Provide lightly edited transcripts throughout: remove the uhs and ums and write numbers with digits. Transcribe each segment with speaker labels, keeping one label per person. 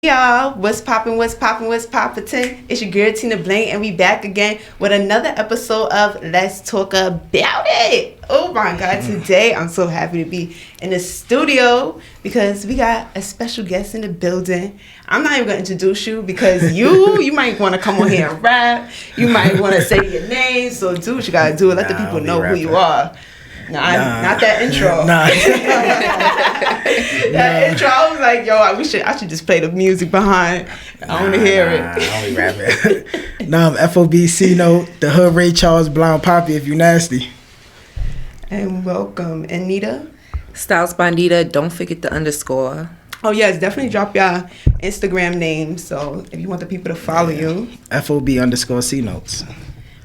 Speaker 1: Y'all, what's poppin', what's poppin', what's poppin'? It's your girl Tina Blaine, and we back again with another episode of Let's Talk About It. Oh my God, today I'm so happy to be in the studio because we got a special guest in the building. I'm not even gonna introduce you because you might want to come on here and rap. You might want to say your name, so do what you gotta do. Let the people know who you are. Not that intro. That intro, I was like, yo, I should just play the music behind. I want to hear it.
Speaker 2: I only rap it. I'm FOB Cnote, the Hood Ray Charles Blonde Papi if you nasty.
Speaker 1: And welcome, Anita.
Speaker 3: Styles by Anita, don't forget the underscore.
Speaker 1: Oh yes, definitely drop your Instagram name, so if you want the people to follow you.
Speaker 2: FOB_Cnotes.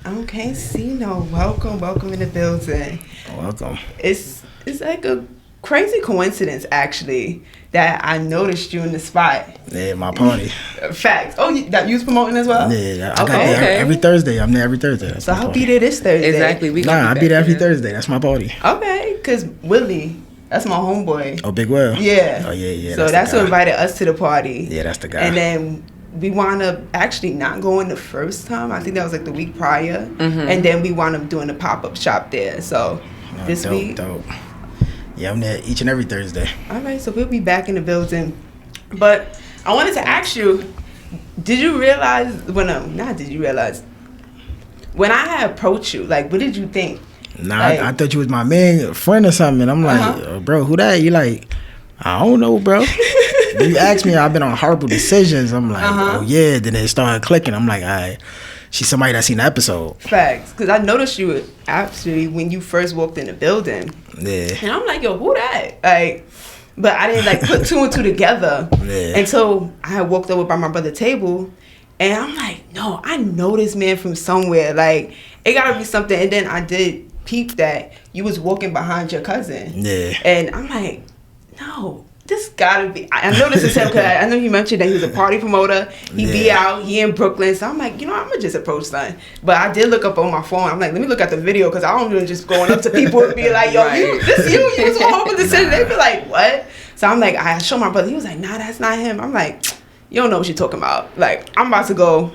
Speaker 1: Okay, Cnote, welcome in the building.
Speaker 2: Welcome.
Speaker 1: It's like a crazy coincidence, actually, that I noticed you in the spot.
Speaker 2: Yeah, my party.
Speaker 1: Facts. Oh, you was promoting as well?
Speaker 2: Yeah, I got there every Thursday. I'm there every Thursday. That's
Speaker 1: so I'll be there this Thursday.
Speaker 3: Exactly.
Speaker 2: I'll be there every Thursday. That's my party.
Speaker 1: Okay, because Willie, that's my homeboy.
Speaker 2: Oh, Big Will?
Speaker 1: Yeah.
Speaker 2: Oh, yeah.
Speaker 1: So that's who invited us to the party.
Speaker 2: Yeah, that's the guy.
Speaker 1: And then we wound up actually not going the first time. I think that was like the week prior. Mm-hmm. And then we wound up doing a pop-up shop there. So this week.
Speaker 2: Dope. Yeah, I'm there each and every Thursday.
Speaker 1: All right, so we'll be back in the building. But I wanted to ask you, did you realize, when I had approached you, like, what did you think?
Speaker 2: Nah, like, I thought you was my man, friend or something. I'm like, bro, who that? You like, I don't know, bro. You asked me, I've been on Whorrible decisions. I'm like, oh yeah. Then it started clicking. I'm like, all right, she's somebody that seen the episode.
Speaker 1: Facts, because I noticed you actually when you first walked in the building.
Speaker 2: Yeah.
Speaker 1: And I'm like, yo, who that? Like, but I didn't like put two and two together until I had walked over by my brother's table, and I'm like, no, I know this man from somewhere. Like, it gotta be something. And then I did peep that you was walking behind your cousin. Yeah. And I'm like, no. This gotta be. I know this is him because I know you mentioned that he was a party promoter. He be out. He in Brooklyn. So I'm like, I'm gonna just approach son. But I did look up on my phone. I'm like, let me look at the video because I don't do just going up to people and be like, yo, you was on Whorrible decision. They be like, what? So I'm like, I show my brother. He was like, nah, that's not him. I'm like, you don't know what you're talking about. Like, I'm about to go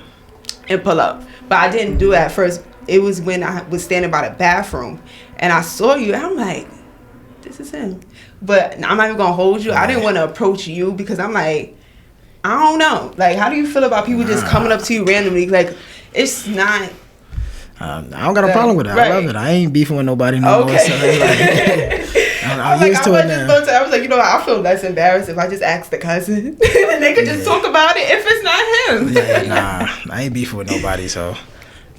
Speaker 1: and pull up. But I didn't do it at first. It was when I was standing by the bathroom and I saw you. And I'm like, this is him. But I'm not even gonna hold you. I didn't want to approach you because I'm like, I don't know. Like, how do you feel about people just coming up to you randomly? Like, it's not.
Speaker 2: I don't got a problem with it. Right. I love it. I ain't beefing with nobody no more. So I'm used to it now.
Speaker 1: I was like, I feel less embarrassed if I just ask the cousin and they could just talk about it if it's not him.
Speaker 2: Nah, I ain't beefing with nobody. So.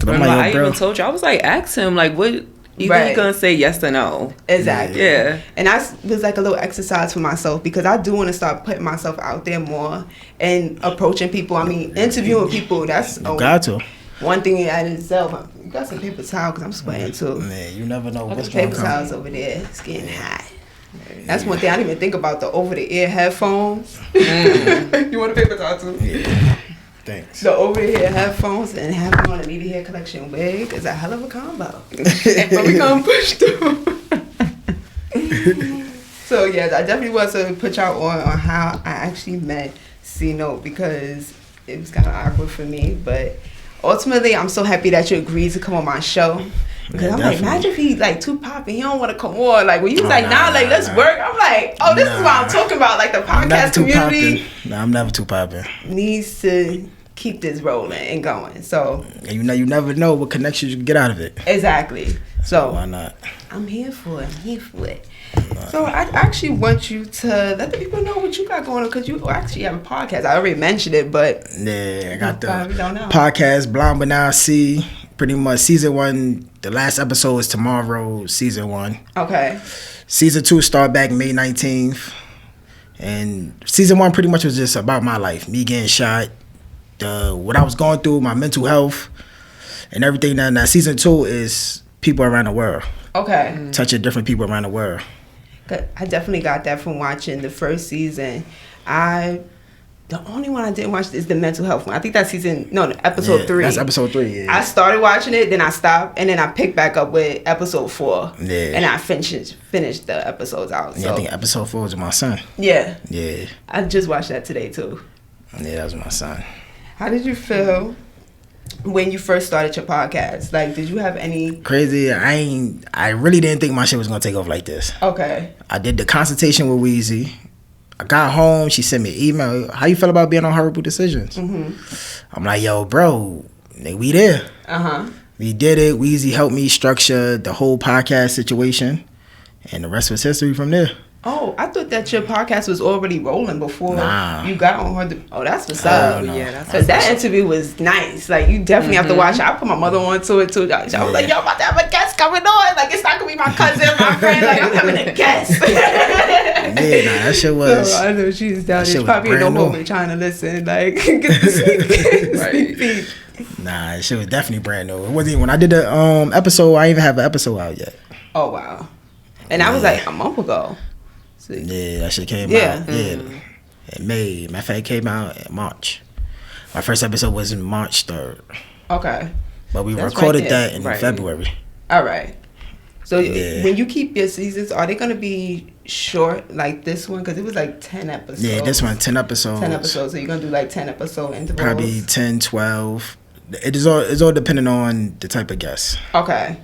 Speaker 3: I even told you, I was like, ask him, like, what. Either you gonna say yes or no.
Speaker 1: Exactly.
Speaker 3: Yeah.
Speaker 1: And that was like a little exercise for myself because I do want to start putting myself out there more and approaching people. I mean, interviewing people. That's
Speaker 2: got to.
Speaker 1: One thing in itself. You got some paper towel because I'm sweating too.
Speaker 2: Man, you never know what's going to come.
Speaker 1: Paper towels over there. It's getting hot. That's one thing I didn't even think about, the over-the-ear headphones. You want a paper towel too?
Speaker 2: Yeah. Thanks.
Speaker 1: The over-the-ear headphones and having on a Needy Hair Collection wig is a hell of a combo. But we gonna push through. So yes, I definitely want to put y'all on how I actually met Cnote because it was kind of awkward for me. But ultimately, I'm so happy that you agreed to come on my show. Because I'm like, imagine if he like too poppy, he don't want to come on. Like when you was let's work. I'm like, oh, this is what I'm talking about. Like the podcast community.
Speaker 2: I'm never too popping.
Speaker 1: Needs to keep this rolling and going. So
Speaker 2: and you never know what connections you can get out of it.
Speaker 1: Exactly. So
Speaker 2: why not?
Speaker 1: I'm here for it. So I actually want you to let the people know what you got going on because you actually have a podcast. I already mentioned it, but
Speaker 2: yeah, I got the podcast Blonde But Now See. Pretty much season 1. The last episode is tomorrow. Season 1.
Speaker 1: Okay.
Speaker 2: Season 2 start back May 19th, and season 1 pretty much was just about my life, me getting shot, what I was going through, my mental health, and everything. Now season 2 is people around the world.
Speaker 1: Okay.
Speaker 2: Touching different people around the world.
Speaker 1: I definitely got that from watching the first season. The only one I didn't watch is the mental health one. I think that's episode 3.
Speaker 2: That's episode 3, yeah.
Speaker 1: I started watching it, then I stopped, and then I picked back up with episode 4.
Speaker 2: Yeah.
Speaker 1: And I finished the episodes out.
Speaker 2: Yeah, I think episode 4 was my son.
Speaker 1: Yeah.
Speaker 2: Yeah.
Speaker 1: I just watched that today, too.
Speaker 2: Yeah, that was my son.
Speaker 1: How did you feel when you first started your podcast? Like, did you have any...
Speaker 2: Crazy, I really didn't think my shit was gonna take off like this.
Speaker 1: Okay.
Speaker 2: I did the consultation with Wezzy. I got home, she sent me an email. How you feel about being on Whorrible Decisions? I'm like, yo, bro, we there. We did it. Wezzy helped me structure the whole podcast situation, and the rest was history from there.
Speaker 1: Oh, I thought that your podcast was already rolling before you got on her. Oh, that's what's up.
Speaker 3: No. Yeah,
Speaker 1: because that interview was nice. Like, you definitely have to watch it. I put my mother on to it too. I was like, yo, I'm about to have a guest coming on. Like, it's not gonna be my cousin, my friend. Like, I'm having a guest.
Speaker 2: That shit was.
Speaker 1: So I know she's down there. She probably ain't no moment trying to listen. Like, get the sneak peek.
Speaker 2: Nah, that shit was definitely brand new. It wasn't even, when I did the episode, I didn't even have an episode out yet.
Speaker 1: Oh wow, and that was like a month ago.
Speaker 2: Yeah, that shit came out. Yeah, in May. Matter of fact, it came out in March. My first episode was in March 3rd.
Speaker 1: Okay.
Speaker 2: But we recorded that in February.
Speaker 1: All right. So when you keep your seasons, are they going to be short like this one? Because it was like 10 episodes.
Speaker 2: Yeah, this one, 10 episodes.
Speaker 1: 10 episodes. So you're going to do like 10 episode intervals?
Speaker 2: Probably 10, 12. It's all depending on the type of guests.
Speaker 1: Okay.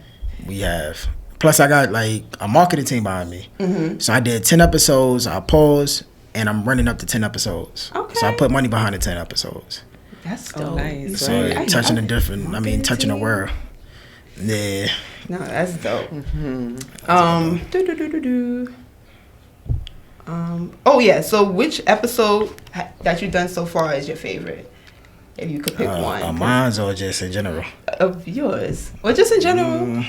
Speaker 2: We have. Plus, I got like a marketing team behind me. So I did 10 episodes. I paused, and I'm running up to 10 episodes.
Speaker 1: Okay.
Speaker 2: So I put money behind the 10 episodes.
Speaker 1: That's dope.
Speaker 3: Oh, nice.
Speaker 2: So touching touching the world. Yeah.
Speaker 1: No, that's dope. Oh yeah. So which episode that you've done so far is your favorite? If you could pick one.
Speaker 2: Mine's or just in general?
Speaker 1: Of yours, or just in general?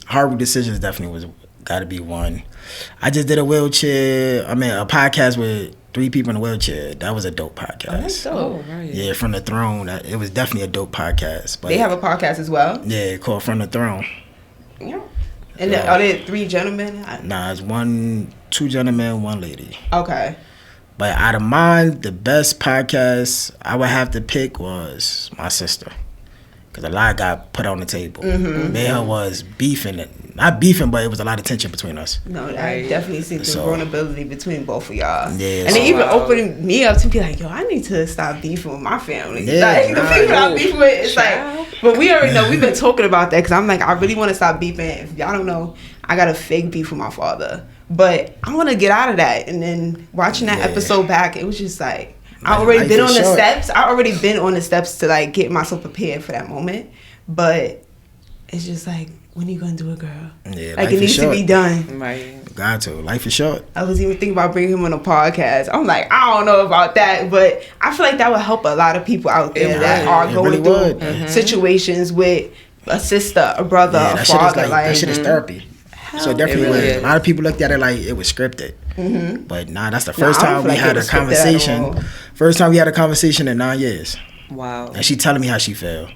Speaker 2: Whorrible Decisions definitely got to be one. I just did a podcast with 3 people in a wheelchair. That was a dope podcast.
Speaker 1: Oh, that's dope.
Speaker 3: Oh, right.
Speaker 2: Yeah, From the Throne. It was definitely a dope podcast. But
Speaker 1: they have a podcast as well?
Speaker 2: Yeah, called From the Throne.
Speaker 1: Yeah. And are there 3 gentlemen?
Speaker 2: Nah, it's 2 gentlemen, 1 lady.
Speaker 1: Okay.
Speaker 2: But out of mine, the best podcast I would have to pick was my sister. Because a lot got put on the table. Me and her was beefing. Not beefing, but it was a lot of tension between us.
Speaker 1: No, I definitely see the vulnerability between both of y'all.
Speaker 2: Yeah,
Speaker 1: and they even opening me up to be like, yo, I need to stop beefing with my family.
Speaker 2: Yeah,
Speaker 1: like, the people I'm beefing with, it's like, but we already know, we've been talking about that because I'm like, I really want to stop beefing. If y'all don't know, I got a fake beef with my father. But I want to get out of that. And then watching that episode back, it was just like, I already been on the steps. I already been on the steps to like get myself prepared for that moment. But it's just like, when are you gonna do it, girl?
Speaker 2: Yeah,
Speaker 1: like it needs to be done.
Speaker 3: Right.
Speaker 2: Got to. Life is short.
Speaker 1: I was even thinking about bringing him on a podcast. I'm like, I don't know about that, but I feel like that would help a lot of people out there that are going through situations with a sister, a brother, a father.
Speaker 2: That shit is therapy. So definitely, a lot of people looked at it like it was scripted. But that's the first time we had a conversation. First time we had a conversation in 9 years.
Speaker 3: Wow.
Speaker 2: And she telling me how she felt.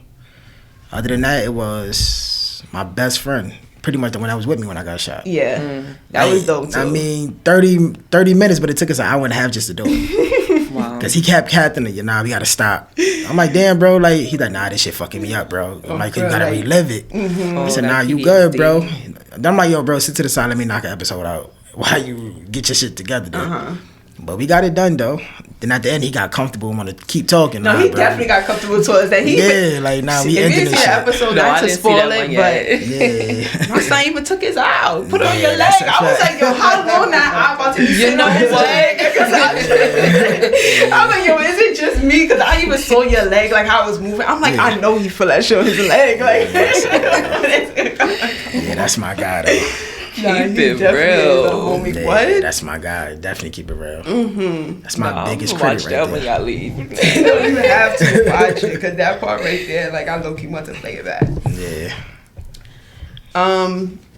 Speaker 2: Other than that, it was my best friend. Pretty much the one that was with me when I got shot.
Speaker 1: Yeah. That was dope too.
Speaker 2: I mean, 30 minutes, but it took us an hour and a half just to do it. Wow. Because he kept catting it. We got to stop. I'm like, damn, bro. Like, he's like, nah, this shit fucking me up, bro. I'm like, you got to relive it. I said, nah, you good, bro. Then I'm like, yo, bro, sit to the side. Let me knock an episode out while you get your shit together, dude. But we got it done, though. Then at the end, he got comfortable and want to keep talking.
Speaker 1: No, he definitely got comfortable towards that.
Speaker 2: We ending this shit.
Speaker 1: Episode, not to spoil it, but my son even took his out. Put it on your leg. I was like, yo, how long that I'm about to be sitting on his leg? I was like, yo, is it just me? Because I even saw your leg, like how it was moving. I'm like, I know he feel that shit on his leg. Like,
Speaker 2: that's my guy, though.
Speaker 3: Keep it real.
Speaker 1: What?
Speaker 2: That's my guy. Definitely keep it real. That's my biggest
Speaker 3: credit
Speaker 2: right there.
Speaker 3: When y'all leave.
Speaker 1: You don't even have to watch it because that part right there, like I low-key want to play it back.
Speaker 2: Yeah.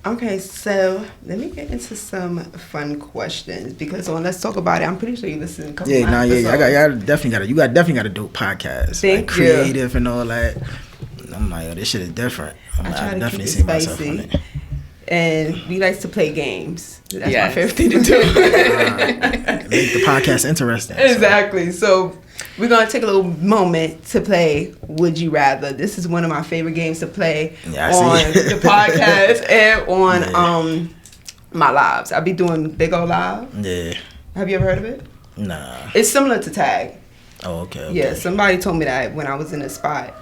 Speaker 1: Okay, so let me get into some fun questions because let's talk about it. I'm pretty sure you listen to a couple of episodes.
Speaker 2: You definitely got a dope podcast.
Speaker 1: Thank
Speaker 2: like, creative and all that. I'm like, this shit is different. I definitely see myself on it.
Speaker 1: And we like to play games. That's my favorite thing to do.
Speaker 2: Make the podcast interesting.
Speaker 1: Exactly. So we're going to take a little moment to play Would You Rather. This is one of my favorite games to play on the podcast and on my lives. I'll be doing Big O Live.
Speaker 2: Yeah.
Speaker 1: Have you ever heard of it?
Speaker 2: Nah.
Speaker 1: It's similar to Tag.
Speaker 2: Oh, okay.
Speaker 1: Yeah, somebody told me that when I was in a spot.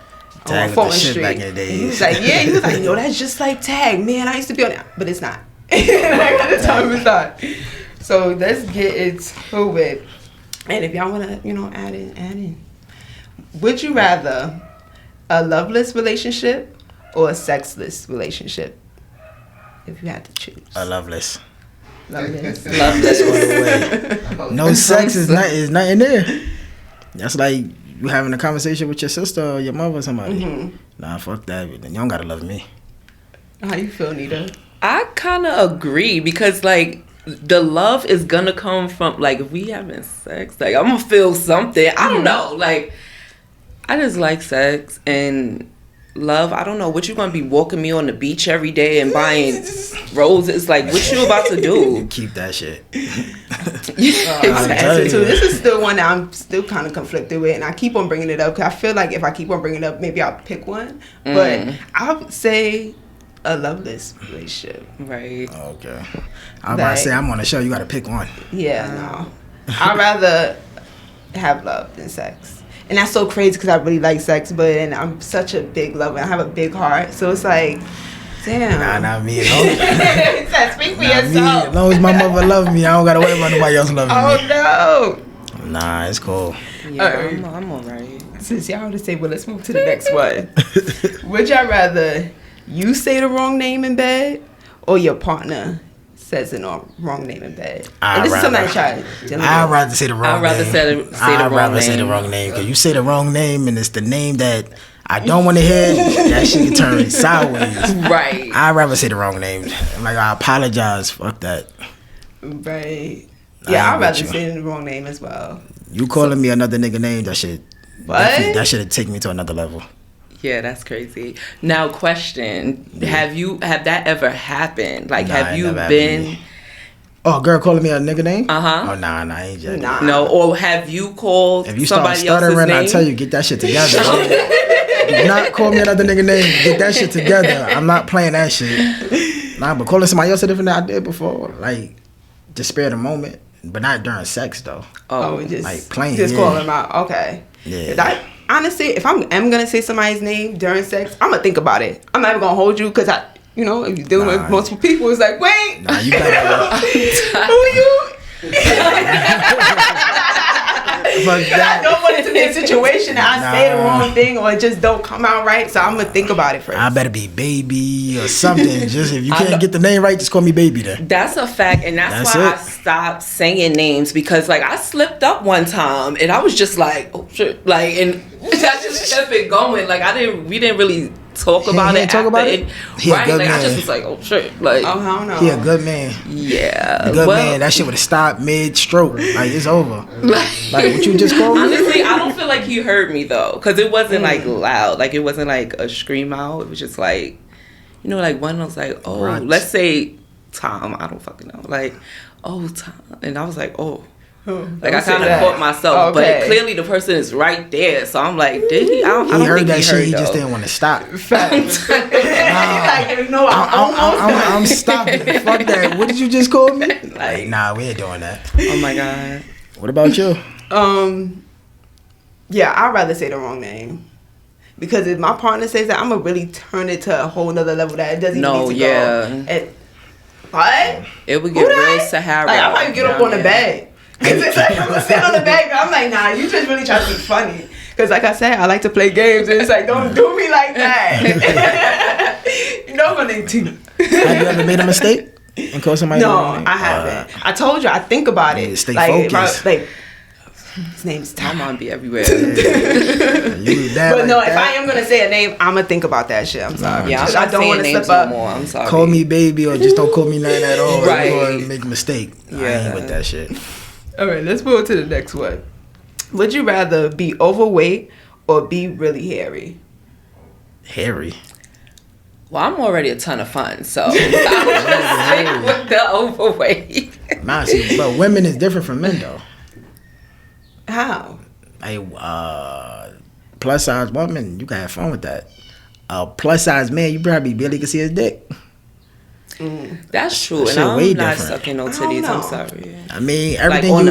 Speaker 2: Tag
Speaker 1: on
Speaker 2: with the
Speaker 1: Fulton
Speaker 2: shit
Speaker 1: Street.
Speaker 2: back in the days.
Speaker 1: He was like, yeah, he was like, yo, that's just like Tag, man. I used to be on it, but it's not. At the time, it's not. So let's get into it. And if y'all wanna, add in. Would you rather a loveless relationship or a sexless relationship? If you had to choose.
Speaker 2: A loveless.
Speaker 1: Loveless.
Speaker 2: No sex is nothing there. That's like you having a conversation with your sister or your mother or somebody. Mm-hmm. Nah, fuck that. You don't gotta love me.
Speaker 1: How you feel, Nita?
Speaker 3: I kind of agree because like the love is gonna come from like if we having sex, like I'm gonna feel something. I don't know. Like I just like sex and love. I don't know what you gonna be walking me on the beach every day and buying roses. Like what you about to do?
Speaker 2: Keep that shit.
Speaker 1: Exactly. So this is still one that I'm still kind of conflicted with, and I keep on bringing it up because I feel like if I keep on bringing it up, maybe I'll pick one. But I would say a loveless relationship.
Speaker 3: Right.
Speaker 2: Okay. I was about to say I'm on the show. You got to pick one.
Speaker 1: Yeah. No. I'd rather have love than sex. And that's so crazy because I really like sex, and I'm such a big lover. I have a big heart, so it's like, damn.
Speaker 2: Nah, not me.
Speaker 1: Speak for yourself.
Speaker 2: As long as my mother loves me, I don't gotta worry about nobody else loving me.
Speaker 1: Oh no.
Speaker 2: Nah, it's cool.
Speaker 3: Yeah, I'm alright.
Speaker 1: Since y'all to say, well, let's move to the next one. Would y'all rather you say the wrong name in bed or your partner says the wrong name in bed? And this is something I tried.
Speaker 2: I'd rather say the wrong name. I'd rather say the wrong name because you say the wrong name and it's the name that I don't want to hear. That shit can turn sideways.
Speaker 3: Right.
Speaker 2: I'd rather say the wrong name. I'm like, I apologize. Fuck that.
Speaker 1: Right. Yeah, I'd rather say the wrong name as well.
Speaker 2: You calling me another nigga name? That shit. That should take me to another level.
Speaker 3: Yeah, that's crazy. Now, question: Have that ever happened? Like, have you been?
Speaker 2: Oh, a girl calling me a nigga name?
Speaker 3: Uh-huh.
Speaker 2: Oh, nah, I ain't just.
Speaker 3: Nah. No, or have you called
Speaker 2: if you
Speaker 3: somebody
Speaker 2: start stuttering,
Speaker 3: else's name?
Speaker 2: I tell you, get that shit together. Do not call me another nigga name. Get that shit together. I'm not playing that shit. Nah, but calling somebody else a different than I did before, like, just spare the moment, but not during sex though.
Speaker 1: Oh, just
Speaker 2: like playing.
Speaker 1: Just call him out. Okay.
Speaker 2: Yeah.
Speaker 1: Honestly, if I'm gonna say somebody's name during sex, I'm gonna think about it. I'm not even gonna hold you because if you're dealing with multiple people, it's like, wait.
Speaker 2: Nah, you gotta.
Speaker 1: Who you? I don't want it to be a situation that I say the wrong thing or it just don't come out right, so I'm gonna think about it first.
Speaker 2: I better be baby or something. Just if you can't get the name right, just call me baby then.
Speaker 3: That's a fact, and that's why I stopped saying names because like I slipped up one time and I was just like, oh shit, like, and I just kept it going. Like we didn't really talk about it. Right? Like I just was like, oh shit, like
Speaker 1: I don't know.
Speaker 2: He a good man.
Speaker 3: Yeah,
Speaker 2: good man. That shit would have stopped mid stroke. Like it's over. Like what you just called me.
Speaker 3: Honestly, I don't feel like he heard me though, because it wasn't like loud. Like it wasn't like a scream out. It was just like, like one was like, oh, let's say Tom. I don't fucking know. Like, oh Tom, and I was like, oh. Like I kind of caught myself, but clearly the person is right there. So I'm like, did he? I don't
Speaker 2: heard
Speaker 3: think
Speaker 2: that shit. He
Speaker 3: though.
Speaker 2: just didn't want to stop.
Speaker 1: I'm
Speaker 2: stopping. Fuck that. What did you just call me? Like, nah, we ain't doing that.
Speaker 3: Oh my god.
Speaker 2: What about you?
Speaker 1: Yeah, I'd rather say the wrong name. Because if my partner says that, I'm gonna really turn it to a whole nother level that it doesn't even need to go. What?
Speaker 3: It would get real Sahara.
Speaker 1: Like I might get up on the bed. Cause it's like I'm gonna sit on the bed. I'm like, nah, you just really trying to be funny. Cause like I said, I like to play games, and it's like, don't do me like that. I'm gonna need to.
Speaker 2: Have you ever made a mistake and called somebody?
Speaker 1: No, I haven't. I told you, I think about it.
Speaker 2: Stay focused.
Speaker 1: His name's Tom.
Speaker 3: I'm be everywhere.
Speaker 1: But no, if I am gonna say a name, I'm gonna think about that shit. I'm sorry.
Speaker 3: Yeah, I don't want to slip up. No more. I'm sorry.
Speaker 2: Call me baby, or just don't call me nothing at all.
Speaker 3: Right.
Speaker 2: Or make a mistake. Yeah. I ain't with that shit.
Speaker 1: All right, let's move to the next one. Would you rather be overweight or be really hairy?
Speaker 2: Hairy.
Speaker 3: Well, I'm already a ton of fun, so I'm just stick with the overweight.
Speaker 2: Nah, see, but women is different from men though.
Speaker 1: How?
Speaker 2: Plus size woman, you can have fun with that. Plus size man, you probably barely can see his dick.
Speaker 3: That's true, and I'm not sucking no titties. I'm sorry.
Speaker 2: I mean, everything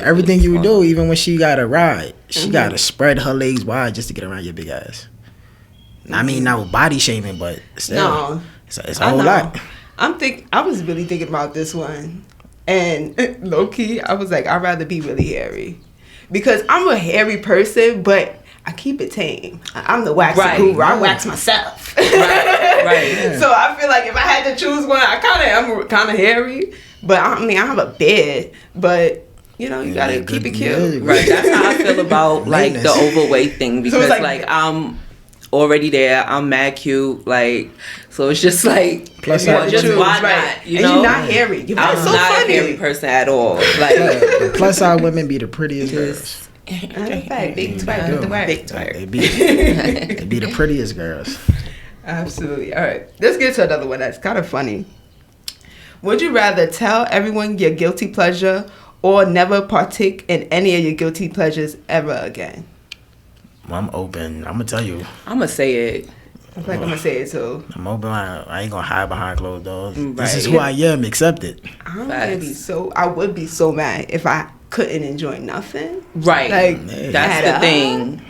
Speaker 2: everything you do, even when she got a ride, she gotta spread her legs wide just to get around your big ass. I mean, not body shaming, but still,
Speaker 1: No,
Speaker 2: it's a whole lot.
Speaker 1: I was really thinking about this one, and low key, I was like, I'd rather be really hairy, because I'm a hairy person, but I keep it tame. I'm the waxer guru. I wax myself.
Speaker 3: Right. Yeah.
Speaker 1: So I feel like if I had to choose one, I'm kind of hairy, but I mean, I have a beard, but you know, you gotta keep it cute.
Speaker 3: Right. That's how I feel about like the overweight thing, because so like I'm already there. I'm mad cute, like, so it's just like
Speaker 2: plus
Speaker 3: just why not? You know,
Speaker 1: you're not hairy.
Speaker 3: I'm
Speaker 1: so
Speaker 3: not
Speaker 1: funny.
Speaker 3: a hairy person at all. Like
Speaker 2: plus size women be the prettiest girls.
Speaker 1: Big twerk.
Speaker 2: They be the prettiest girls.
Speaker 1: Absolutely. All right, let's get to another one that's kind of funny. Would you rather tell everyone your guilty pleasure or never partake in any of your guilty pleasures ever again?
Speaker 2: Well, I'm open. I'm gonna tell you.
Speaker 3: I'm gonna say it.
Speaker 1: I feel like I'm gonna say it too.
Speaker 2: I'm open. I ain't gonna hide behind closed doors.
Speaker 3: Right.
Speaker 2: This is who I am. Accept it.
Speaker 1: I would be so mad if I couldn't enjoy nothing.
Speaker 3: Right.
Speaker 1: Like
Speaker 3: that's the thing.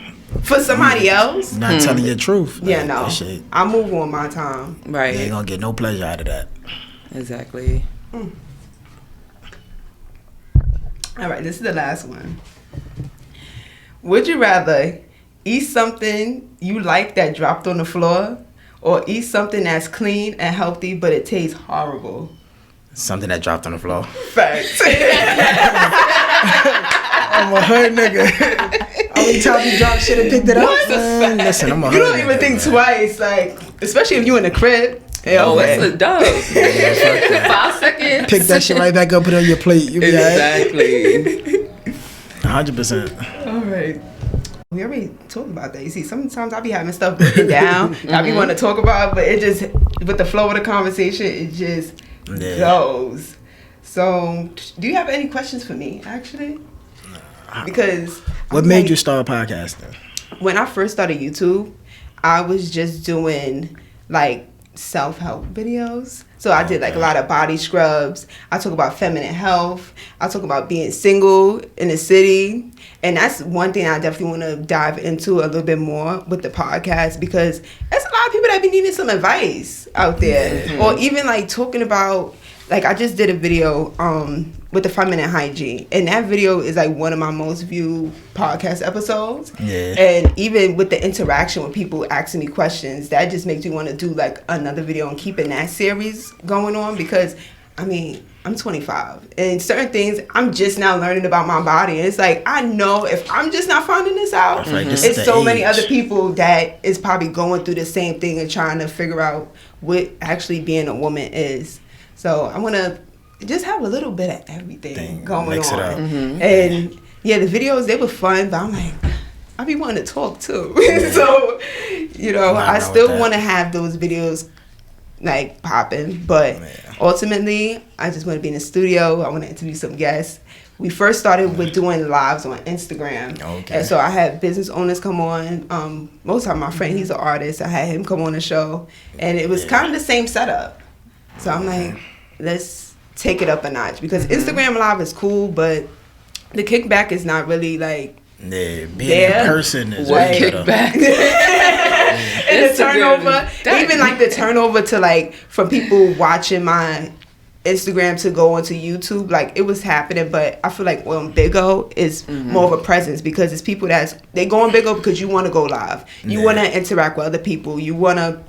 Speaker 1: For somebody else,
Speaker 2: not telling your truth.
Speaker 1: Yeah, no. I move on my time.
Speaker 3: Right.
Speaker 2: You ain't gonna get no pleasure out of that.
Speaker 3: Exactly.
Speaker 1: All right, this is the last one. Would you rather eat something you like that dropped on the floor, or eat something that's clean and healthy but it tastes horrible?
Speaker 2: Something that dropped on the floor.
Speaker 1: Facts.
Speaker 2: I'm a hood nigga. How many times you drop shit and picked it up? Listen, I'm a hood
Speaker 1: You don't even
Speaker 2: nigga,
Speaker 1: think twice, like, especially if you in the crib.
Speaker 3: It's a dub. 5 seconds.
Speaker 2: Pick that shit right back up, put it on your plate. You be
Speaker 3: exactly.
Speaker 2: 100%.
Speaker 1: All right. We already talked about that. You see, sometimes I be having stuff written down. I be wanting to talk about it, but it just, with the flow of the conversation, it just goes. So, do you have any questions for me, actually? Because
Speaker 2: what made you start podcasting?
Speaker 1: When I first started YouTube, I was just doing like self-help videos. So I did like a lot of body scrubs. I talk about feminine health. I talk about being single in the city. And that's one thing I definitely want to dive into a little bit more with the podcast, because there's a lot of people that be needing some advice out there. Mm-hmm. Or even like talking about, like I just did a video with the feminine hygiene, and that video is like one of my most viewed podcast episodes. Yeah. And even with the interaction with people asking me questions, that just makes me want to do like another video and keeping that series going on, because I mean, I'm 25 and certain things I'm just now learning about my body, and it's like I know if I'm just not finding this out, it's so many other people that is probably going through the same thing and trying to figure out what actually being a woman is. So I want to just have a little bit of everything going
Speaker 2: mix
Speaker 1: on.
Speaker 2: It up.
Speaker 1: Mm-hmm. And yeah, the videos, they were fun, but I'm like, I be wanting to talk too. So, you know, I still want to have those videos like popping, but ultimately I just want to be in the studio. I want to interview some guests. We first started with doing lives on Instagram. Okay. And so I had business owners come on. Most of my friend, he's an artist. I had him come on the show, and it was kind of the same setup. So I'm like, let's take it up a notch, because Instagram Live is cool, but the kickback is not really like
Speaker 2: being in person is
Speaker 3: what kickback.
Speaker 1: And the turnover, even like the turnover to like from people watching my Instagram to go onto YouTube, like it was happening, but I feel like on Bigo is more of a presence, because it's people they go on Bigo because you want to go live, you want to interact with other people, you want to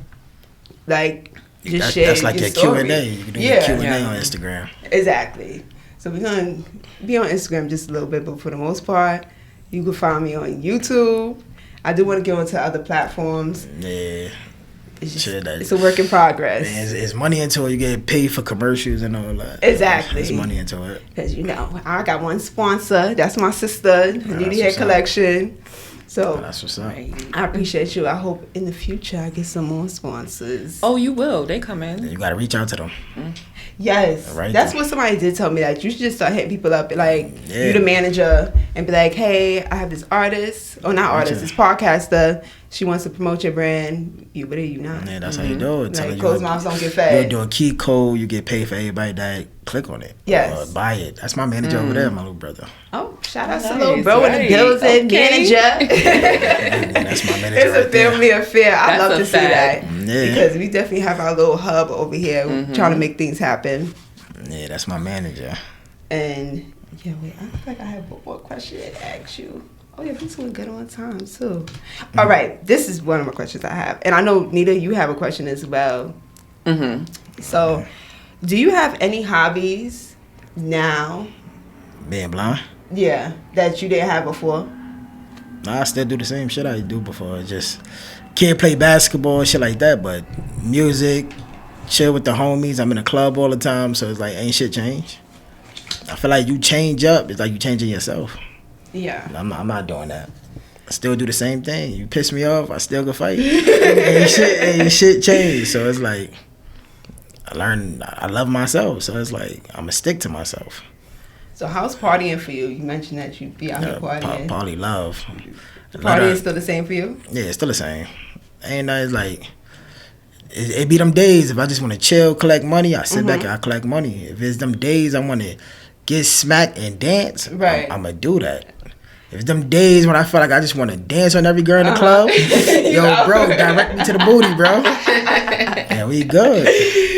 Speaker 1: like just share.
Speaker 2: That's like your
Speaker 1: story.
Speaker 2: Q&A. You can do your Q&A on Instagram.
Speaker 1: Exactly. So we're gonna be on Instagram just a little bit, but for the most part, you can find me on YouTube. I do want to go into other platforms.
Speaker 2: Yeah.
Speaker 1: It's a work in progress.
Speaker 2: It's money into it. You get paid for commercials and all that.
Speaker 1: Exactly.
Speaker 2: It's money into it.
Speaker 1: Because, you know, I got one sponsor. That's my sister, Needy Hair Collection. So
Speaker 2: that's what's up.
Speaker 1: I appreciate you. I hope in the future I get some more sponsors.
Speaker 3: Oh, you will. They come in.
Speaker 2: You got to reach out to them.
Speaker 1: Yes. Right, that's what somebody did tell me, that you should just start hitting people up, like you the manager, and be like, hey, I have this artist, or not artist, this podcaster. she wants to promote your brand, you with it, you not.
Speaker 2: Yeah, that's how you do it.
Speaker 1: Like, closed mouths don't get fed.
Speaker 2: You're doing key code, you get paid for everybody that click on it.
Speaker 1: Yes.
Speaker 2: Buy it. That's my manager over there, my little brother.
Speaker 1: Oh, shout out to little bro in the building, manager.
Speaker 2: Yeah, that's my manager.
Speaker 1: It's a family affair. I
Speaker 3: That's
Speaker 1: love
Speaker 3: a
Speaker 1: to see
Speaker 3: fact.
Speaker 1: that.
Speaker 2: Yeah.
Speaker 1: Because we definitely have our little hub over here trying to make things happen.
Speaker 2: Yeah, that's my manager.
Speaker 1: And, yeah, wait, I feel like I have one more question to ask you. Oh, yeah, this one good on time, too. All right, this is one of my questions I have. And I know, Nita, you have a question as well. So, do you have any hobbies now?
Speaker 2: Being blind?
Speaker 1: Yeah, that you didn't have before?
Speaker 2: Nah, I still do the same shit I do before. Just can't play basketball, shit like that, but music, chill with the homies. I'm in a club all the time, so it's like ain't shit changed. I feel like you change up, it's like you changing yourself.
Speaker 1: Yeah.
Speaker 2: I'm not doing that. I still do the same thing. You piss me off, I still go fight. ain't shit changed. So it's like I love myself. So it's like I'm gonna stick to myself.
Speaker 1: So how's partying for you? You mentioned that you be out here partying.
Speaker 2: Party love.
Speaker 1: Party is still the same for you?
Speaker 2: Yeah, it's still the same. Ain't nothing like it be them days if I just want to chill, collect money, I sit back and I collect money. If it's them days I want to get smacked and dance,
Speaker 1: right.
Speaker 2: I'm gonna do that. If it's them days when I feel like I just want to dance on every girl in the club, yo, bro, direct me to the booty, bro. Yeah, we good.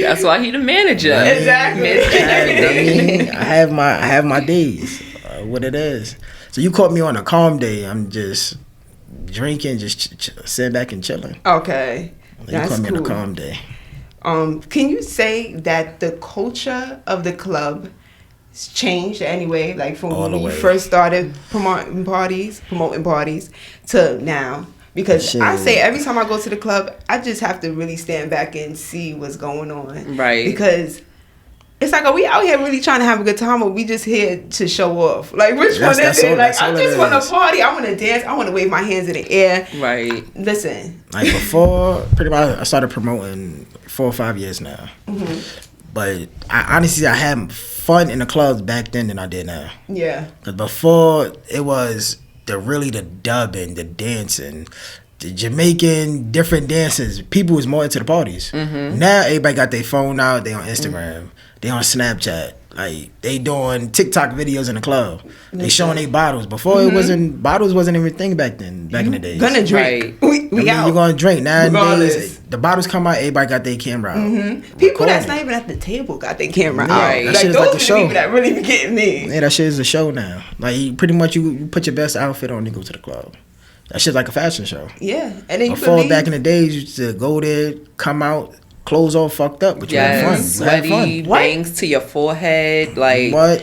Speaker 3: That's why he the manager.
Speaker 1: Exactly.
Speaker 2: I have my days. What it is. So you caught me on a calm day. I'm just drinking, just sitting back and chilling.
Speaker 1: Okay,
Speaker 2: You caught me on a calm day.
Speaker 1: Can you say that the culture of the club has changed anyway, like from when you first started promoting parties to now? Because I say every time I go to the club, I just have to really stand back and see what's going on.
Speaker 3: Right.
Speaker 1: Because it's like, are we out here really trying to have a good time, or we just here to show off? Like, which one is it? Like, I just want to party. I want to dance. I want to wave my hands in the air.
Speaker 3: Right.
Speaker 1: Listen.
Speaker 2: Like before, pretty much I started promoting 4 or 5 years now. But honestly, I had fun in the clubs back then than I did now. Yeah. Because before, it was the dubbing, the dancing, the Jamaican different dances. People was more into the parties. Now everybody got their phone out. They on Instagram. They on Snapchat. Like they doing TikTok videos in the club. They showing their bottles. Before bottles wasn't even a thing back then. Back in the days.
Speaker 1: Gonna drink. Right. We out.
Speaker 2: You're gonna drink nowadays. The bottles come out. Everybody got their camera out.
Speaker 1: People that's not even at the table got their camera out.
Speaker 2: That
Speaker 1: Like
Speaker 2: shit
Speaker 1: those
Speaker 2: like
Speaker 1: are
Speaker 2: a show.
Speaker 1: the people that really be getting me.
Speaker 2: Yeah, that shit is a show now. Like pretty much you put your best outfit on and go to the club. That shit's like a fashion show.
Speaker 1: Yeah, and then
Speaker 2: before back in the days, you used to go there, come out, clothes all fucked up, but you had fun.
Speaker 3: Sweaty, bangs to your forehead, like
Speaker 2: what?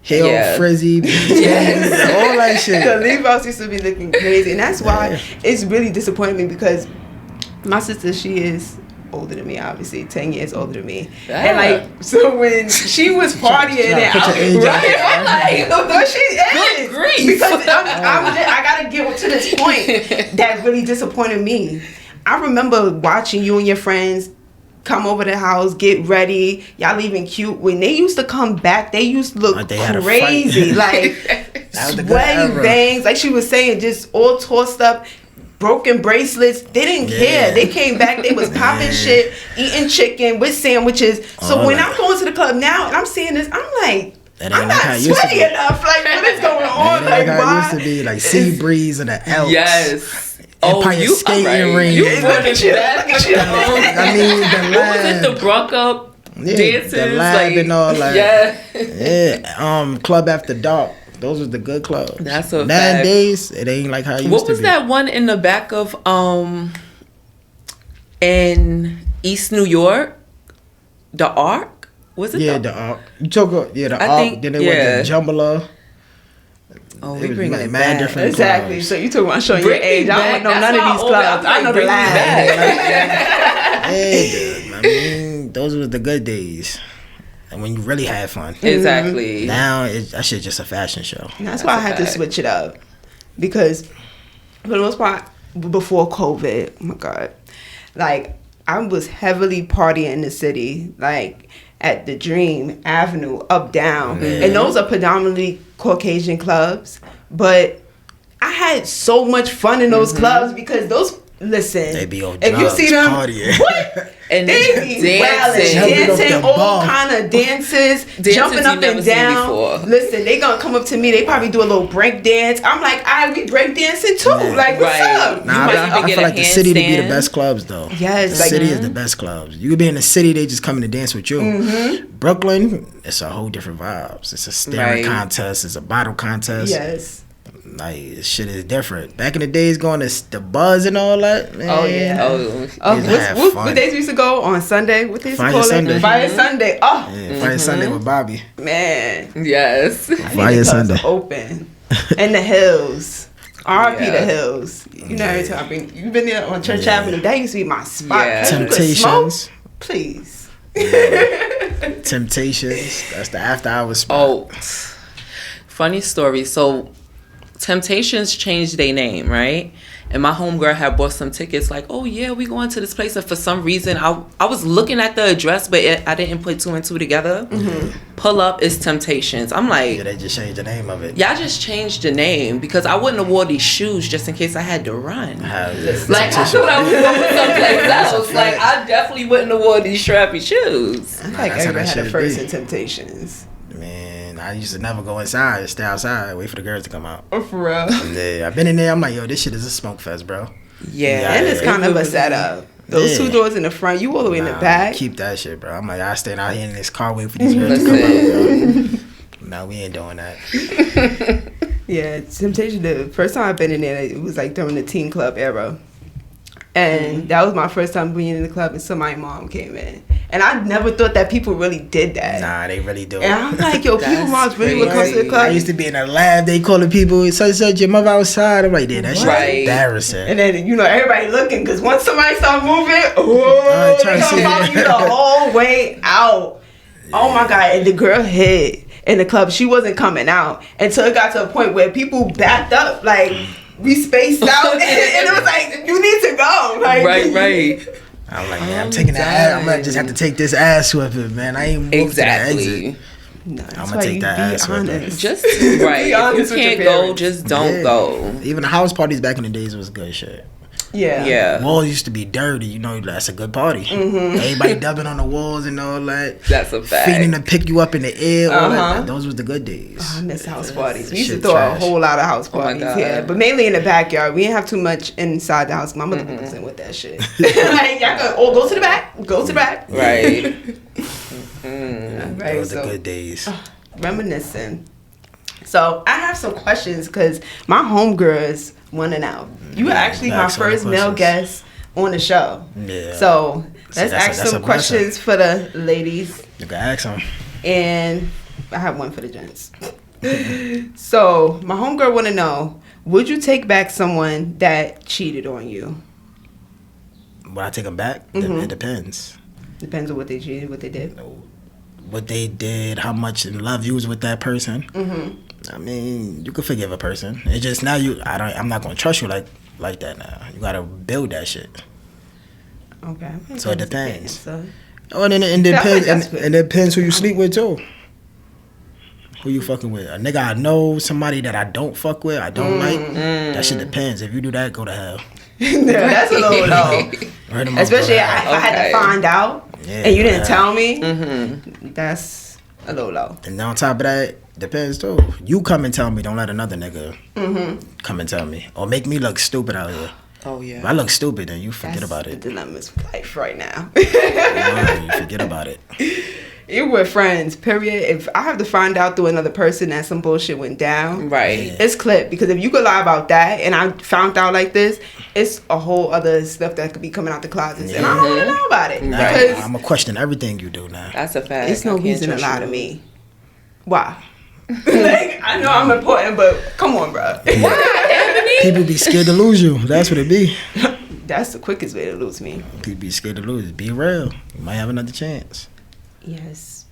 Speaker 2: Hair frizzy, all that shit.
Speaker 1: The leave-outs used to be looking crazy, and that's why it's really disappointing me because my sister, she is older than me, obviously 10 years older than me, and like so when she was partying and I'm like, no, she is because I gotta get to this point that really disappointed me. I remember watching you and your friends come over the house, get ready, y'all leaving cute. When they used to come back, they used to look like crazy, like sweaty bangs, like she was saying, just all tossed up. Broken bracelets. They didn't care. They came back. They was popping shit, eating chicken with sandwiches. So when I'm going to the club now and I'm seeing this, I'm like, I'm not sweaty enough. Like, what is going on? Like, why?
Speaker 2: It used to be like Sea Breeze and the Elks.
Speaker 3: Yes.
Speaker 2: Empire Skating Ring.
Speaker 3: You running back.
Speaker 2: I mean, the
Speaker 3: what was it? The Bronco dances,
Speaker 2: the lab
Speaker 3: like,
Speaker 2: and all that.
Speaker 3: Yeah.
Speaker 2: Club After Dark. Those was the good clubs.
Speaker 3: That's a
Speaker 2: nowadays fact. It ain't like how it used to be.
Speaker 3: What was that one in the back of in East New York? The Ark? Was it?
Speaker 2: Yeah, the Ark. You took the Ark. Then they went to Jumbler.
Speaker 3: Oh, we bring it
Speaker 2: back.
Speaker 3: Different
Speaker 1: exactly.
Speaker 2: Clubs.
Speaker 1: So you talking about showing your age? I don't know none of these clubs. I know the
Speaker 2: line. I mean, those were the good days. And when you really had fun.
Speaker 3: Exactly.
Speaker 2: Now, that shit's just a fashion show.
Speaker 1: And that's why I had to switch it up. Because, for the most part, before COVID, oh my God, like, I was heavily partying in the city, like, at the Dream, Avenue, Up, Down. And those are predominantly Caucasian clubs. But I had so much fun in those clubs because those. Listen,
Speaker 2: they be on
Speaker 1: if
Speaker 2: drugs,
Speaker 1: you see them,
Speaker 2: partying.
Speaker 1: what?
Speaker 3: And
Speaker 1: They be dancing, all kind of dances, jumping up and down. Listen, they gonna come up to me. They probably do a little break dance. I'm like, we break dancing too. Yeah. Like, what's up?
Speaker 2: Nah, I feel like the city to be the best clubs though.
Speaker 1: Yes,
Speaker 2: the city is the best clubs. You could be in the city, they just coming to dance with you. Brooklyn, it's a whole different vibes. It's a staring contest. It's a bottle contest.
Speaker 1: Yes.
Speaker 2: Like, shit is different. Back in the days, going to the buzz and all that. Man,
Speaker 1: what days we used to go on Sunday? What days
Speaker 2: Fire Sunday.
Speaker 1: Fire Sunday. Oh,
Speaker 2: yeah, Fire Sunday with Bobby.
Speaker 1: Man,
Speaker 3: yes.
Speaker 2: Fire Sunday
Speaker 1: open and the hills. R.I.P. the hills. You know, every time you've been there on Church Avenue. That used to be my spot.
Speaker 3: Yeah.
Speaker 2: Temptations.
Speaker 1: Please.
Speaker 2: Yeah. Temptations. That's the after hours spot.
Speaker 3: Oh, funny story. So, Temptations changed their name, right? And my homegirl had bought some tickets like, oh yeah, we going to this place. And for some reason, I was looking at the address, but I didn't put two and two together. Pull up is Temptations. I'm like,
Speaker 2: yeah, they just changed the name of it.
Speaker 3: Y'all just changed the name because I wouldn't have wore these shoes just in case I had to run. Like, I thought I was going someplace else. Like, I definitely wouldn't have wore these strappy shoes.
Speaker 1: I feel like everybody had a first in Temptations.
Speaker 2: Man, I used to never go inside, stay outside, wait for the girls to come out.
Speaker 1: Oh, for real?
Speaker 2: Yeah, I've been in there, I'm like, yo, this shit is a smoke fest, bro.
Speaker 1: Yeah, and it's kind of a setup. Those two doors in the front, you all the way in the back.
Speaker 2: Keep that shit, bro. I'm like, I staying out here in this car waiting for these girls to come out, bro. No, we ain't doing that.
Speaker 1: Yeah, Temptation, the first time I've been in there, it was like during the teen club era. And that was my first time being in the club, and so my mom came in. And I never thought that people really did that.
Speaker 2: Nah, they really do.
Speaker 1: And I'm like, yo, people moms really would come to the club.
Speaker 2: I used to be in a lab, they calling people, such your mother outside. I'm like, yeah, that shit embarrassing.
Speaker 1: And then, you know, everybody looking, because once somebody start moving, they gonna follow you the whole way out. Oh my God, and the girl hid in the club. She wasn't coming out until it got to a point where people backed up, like, we spaced out, and it was like, you need to go. Like,
Speaker 3: right.
Speaker 2: I'm like, man, I'm taking that ass. I'm gonna just have to take this ass whipping, man. I ain't moving to the exit.
Speaker 1: No,
Speaker 2: I'm gonna take that ass whipping.
Speaker 3: Just right. If you can't go, just don't go.
Speaker 2: Even the house parties back in the days was good shit.
Speaker 1: Yeah.
Speaker 2: Walls used to be dirty. You know, that's a good party. Everybody dubbing on the walls and all that.
Speaker 3: That's a fact.
Speaker 2: Feeding to pick you up in the air. All that. Those was the good days.
Speaker 1: Oh, I miss house parties. We used to throw a whole lot of house parties here, but mainly in the backyard. We didn't have too much inside the house. My mother wasn't with that shit. Like, y'all go to the back. Go to the back.
Speaker 3: Right.
Speaker 1: Right.
Speaker 2: Those were the good days.
Speaker 1: Reminiscing. So I have some questions because my homegirls want to know. You were actually my first male guest on the show. Yeah. So let's ask some questions for the ladies.
Speaker 2: You can ask them.
Speaker 1: And I have one for the gents. So my homegirl want to know, would you take back someone that cheated on you?
Speaker 2: Would I take them back? It depends.
Speaker 1: Depends on what they cheated, what they did.
Speaker 2: What they did, how much in love you was with that person. I mean, you could forgive a person. It's just now I'm not gonna trust you like that now. You gotta build that shit.
Speaker 1: Okay.
Speaker 2: So it depends. Oh, and then it depends. And it depends who you sleep with too. Who you fucking with? A nigga I know, somebody that I don't fuck with, I don't like. That shit depends. If you do that, go to hell.
Speaker 1: That's a little low. Especially if I had to find out and you didn't tell me. That's a little low.
Speaker 2: And on top of that, depends too. You come and tell me. Don't let another nigga come and tell me or make me look stupid out here.
Speaker 3: Oh yeah.
Speaker 2: If I look stupid, then you forget about it.
Speaker 1: The dilemma's life right now.
Speaker 2: You forget about it.
Speaker 1: You were friends, period. If I have to find out through another person that some bullshit went down, it's clipped. Because if you could lie about that and I found out like this, it's a whole other stuff that could be coming out the closets. And I don't want to know about it. Because
Speaker 2: I'm going to question everything you do now.
Speaker 3: That's a fact.
Speaker 1: It's no reason to lie to me. Why? Like, I know I'm important, but come on, bro.
Speaker 3: Why, Ebony?
Speaker 2: People be scared to lose you. That's what it be.
Speaker 1: That's the quickest way to lose me.
Speaker 2: People be scared to lose. Be real. You might have another chance.
Speaker 1: Yes.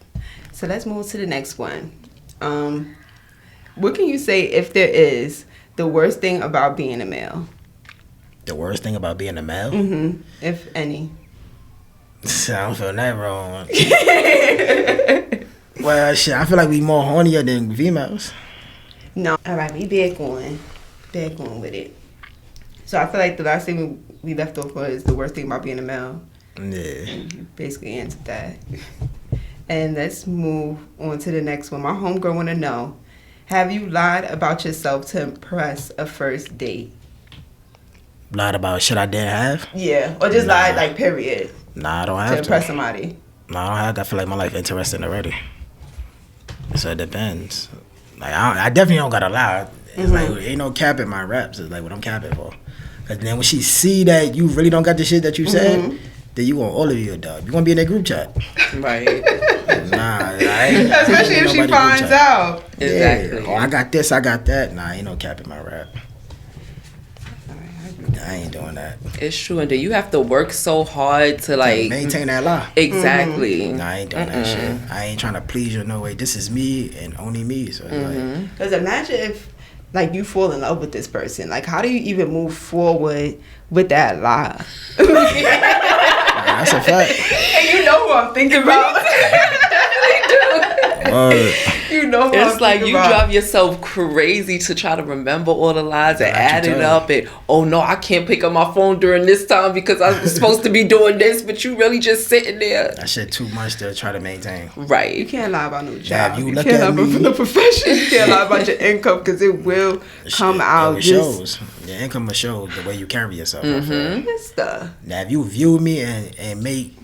Speaker 1: So let's move to the next one. What can you say, if there is, the worst thing about being a male?
Speaker 2: The worst thing about being a male?
Speaker 1: If any.
Speaker 2: I don't feel that wrong. Well, shit, I feel like we more hornier than females.
Speaker 1: No. All right, we back on back on with it. So I feel like the last thing we left off was the worst thing about being a male.
Speaker 2: Yeah.
Speaker 1: And you basically answered that. And let's move on to the next one. My homegirl want to know, have you lied about yourself to impress a first date?
Speaker 2: Lied about shit I didn't have?
Speaker 1: Yeah, or just lied, like, period.
Speaker 2: Nah, I don't have
Speaker 1: to impress somebody.
Speaker 2: No, I don't have to. I feel like my life interesting already. So it depends. Like, I definitely don't gotta lie. It's like, ain't no cap in my raps. It's like what I'm capping for. Cause then when she see that you really don't got the shit that you said, then you want all of you a dub. You want to be in that group chat.
Speaker 3: Right.
Speaker 2: Nah,
Speaker 1: especially if she finds out.
Speaker 3: Exactly.
Speaker 2: Yeah. Oh, I got this, I got that. Nah, ain't no cap in my rap. I ain't doing that.
Speaker 3: It's true, and then you have to work so hard to like
Speaker 2: maintain that lie.
Speaker 3: Exactly.
Speaker 2: Nah, I ain't doing that shit. I ain't trying to please you no way. This is me and only me. So
Speaker 1: because imagine if like you fall in love with this person. Like, how do you even move forward with that lie?
Speaker 2: That's a fact.
Speaker 1: And you know who I'm thinking about. You know what
Speaker 3: it's like you drive yourself crazy to try to remember all the lies and add it up, and oh no, I can't pick up my phone during this time because I was supposed to be doing this, but you really just sitting there.
Speaker 2: That shit too much to try to maintain.
Speaker 3: Right.
Speaker 1: You can't lie about no job.
Speaker 2: You
Speaker 1: can't lie about no profession. You can't lie about your income because it will come out.
Speaker 2: It shows. Your income will show the way you carry yourself. Now if you view me and make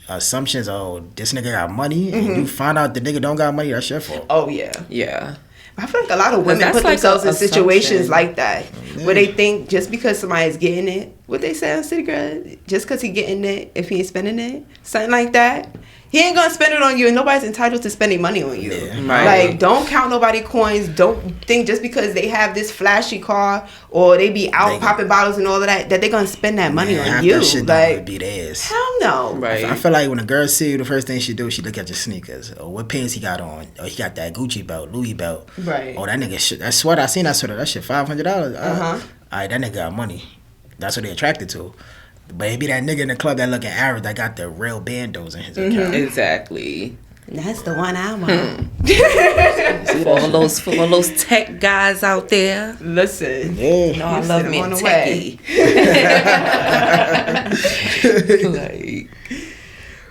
Speaker 2: assumptions, oh, this nigga got money, and you find out the nigga don't got money, that's your fault.
Speaker 1: Oh yeah.
Speaker 3: Yeah.
Speaker 1: I feel like a lot of women put themselves in situations like that, where they think just because somebody's getting it, what they say on City Girl, just because he getting it, if he ain't spending it, something like that, he ain't gonna spend it on you, and nobody's entitled to spending money on you.
Speaker 3: Right.
Speaker 1: Like, don't count nobody coins. Don't think just because they have this flashy car or they be out popping bottles and all of that they gonna spend that money on you.
Speaker 2: That shit
Speaker 1: like,
Speaker 2: be theirs.
Speaker 1: Hell no.
Speaker 3: Right.
Speaker 2: I feel like when a girl see you, the first thing she do, she look at your sneakers or what pants he got on, or he got that Gucci belt, Louis belt.
Speaker 1: Right.
Speaker 2: Oh, that nigga shit. That sweater, I seen that sweater. That shit $500. All right, that nigga got money. That's what they attracted to. But it be that nigga in the club that looking average that got the real bandos in his account.
Speaker 3: Exactly.
Speaker 1: That's the one I want.
Speaker 3: For all those tech guys out there.
Speaker 1: Listen.
Speaker 2: Yeah.
Speaker 3: No, I love me a techie.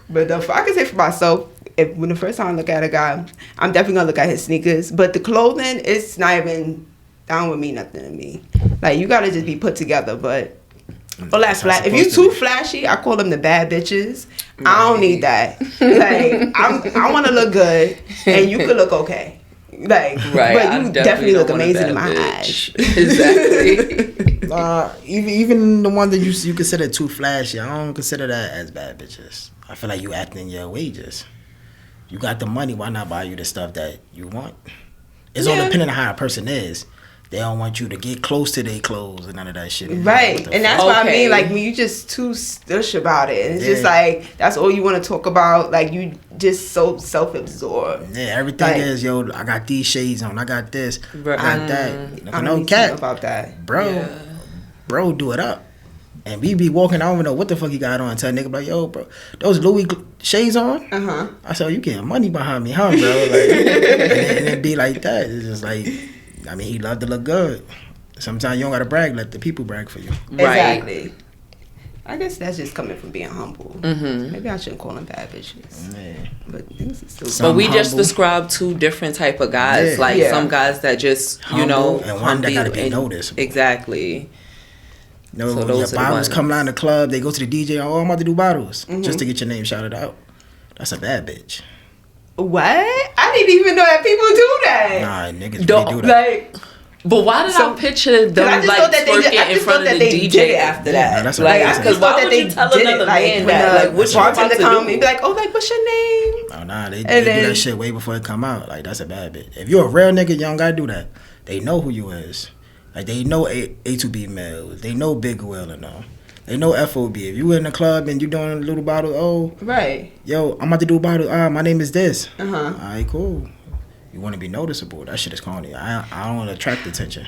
Speaker 1: But I can say for myself, when the first time I look at a guy, I'm definitely gonna look at his sneakers. But the clothing, it's not even down with me, nothing to me. Like, you gotta just be put together. But all that flash. If you too flashy, I call them the bad bitches. Right. I don't need that. Like, I want to look good, and you could look okay. Like, but you definitely look amazing in my eyes.
Speaker 3: Exactly.
Speaker 2: Even the one that you consider too flashy, I don't consider that as bad bitches. I feel like you acting your wages. You got the money, why not buy you the stuff that you want? It's all depending on how a person is. They don't want you to get close to their clothes and none of that shit.
Speaker 1: Right. And that's what I mean. Like, when you just too stush about it. And it's just like, that's all you want to talk about. Like, you just so self-absorbed.
Speaker 2: Yeah, everything is, yo, I got these shades on. I got this.
Speaker 3: Right.
Speaker 2: I got that.
Speaker 1: I don't know about that.
Speaker 2: Bro, do it up. And we be walking, I don't even know what the fuck he got on. Tell a nigga, like, yo, bro, those Louis shades on? I said, you getting money behind me, huh, bro? Like, and it be like that. It's just like, I mean, he love to look good. Sometimes you don't gotta brag, let the people brag for you.
Speaker 1: Exactly. I guess that's just coming from being humble. Maybe I shouldn't call them bad bitches.
Speaker 2: Yeah.
Speaker 1: But things are still.
Speaker 3: But we just described two different type of guys. Like some guys that just, you know,
Speaker 2: and one that gotta be noticed.
Speaker 3: Exactly.
Speaker 2: No, so those your bottles come down the club, they go to the DJ, oh, I'm about to do bottles. Just to get your name shouted out. That's a bad bitch.
Speaker 1: What? I didn't even know that people do that.
Speaker 2: Nah, niggas really do that.
Speaker 1: Like,
Speaker 3: but why did I picture them like twerking in front of the DJ
Speaker 1: after that?
Speaker 2: That's
Speaker 3: like, because why would you tell another man that? Like, what you about to
Speaker 1: come and be like, oh, like, what's your name?
Speaker 2: Oh, nah, they do that shit way before it come out. Like, that's a bad bitch. If you're a real nigga, you don't gotta do that. They know who you is. Like, they know A2B males. They know Big Will and all. They know FOB. If you in the club and you doing a little bottle, yo, I'm about to do a bottle. My name is this. All right, cool. You want to be noticeable. That shit is corny. I don't want to attract attention.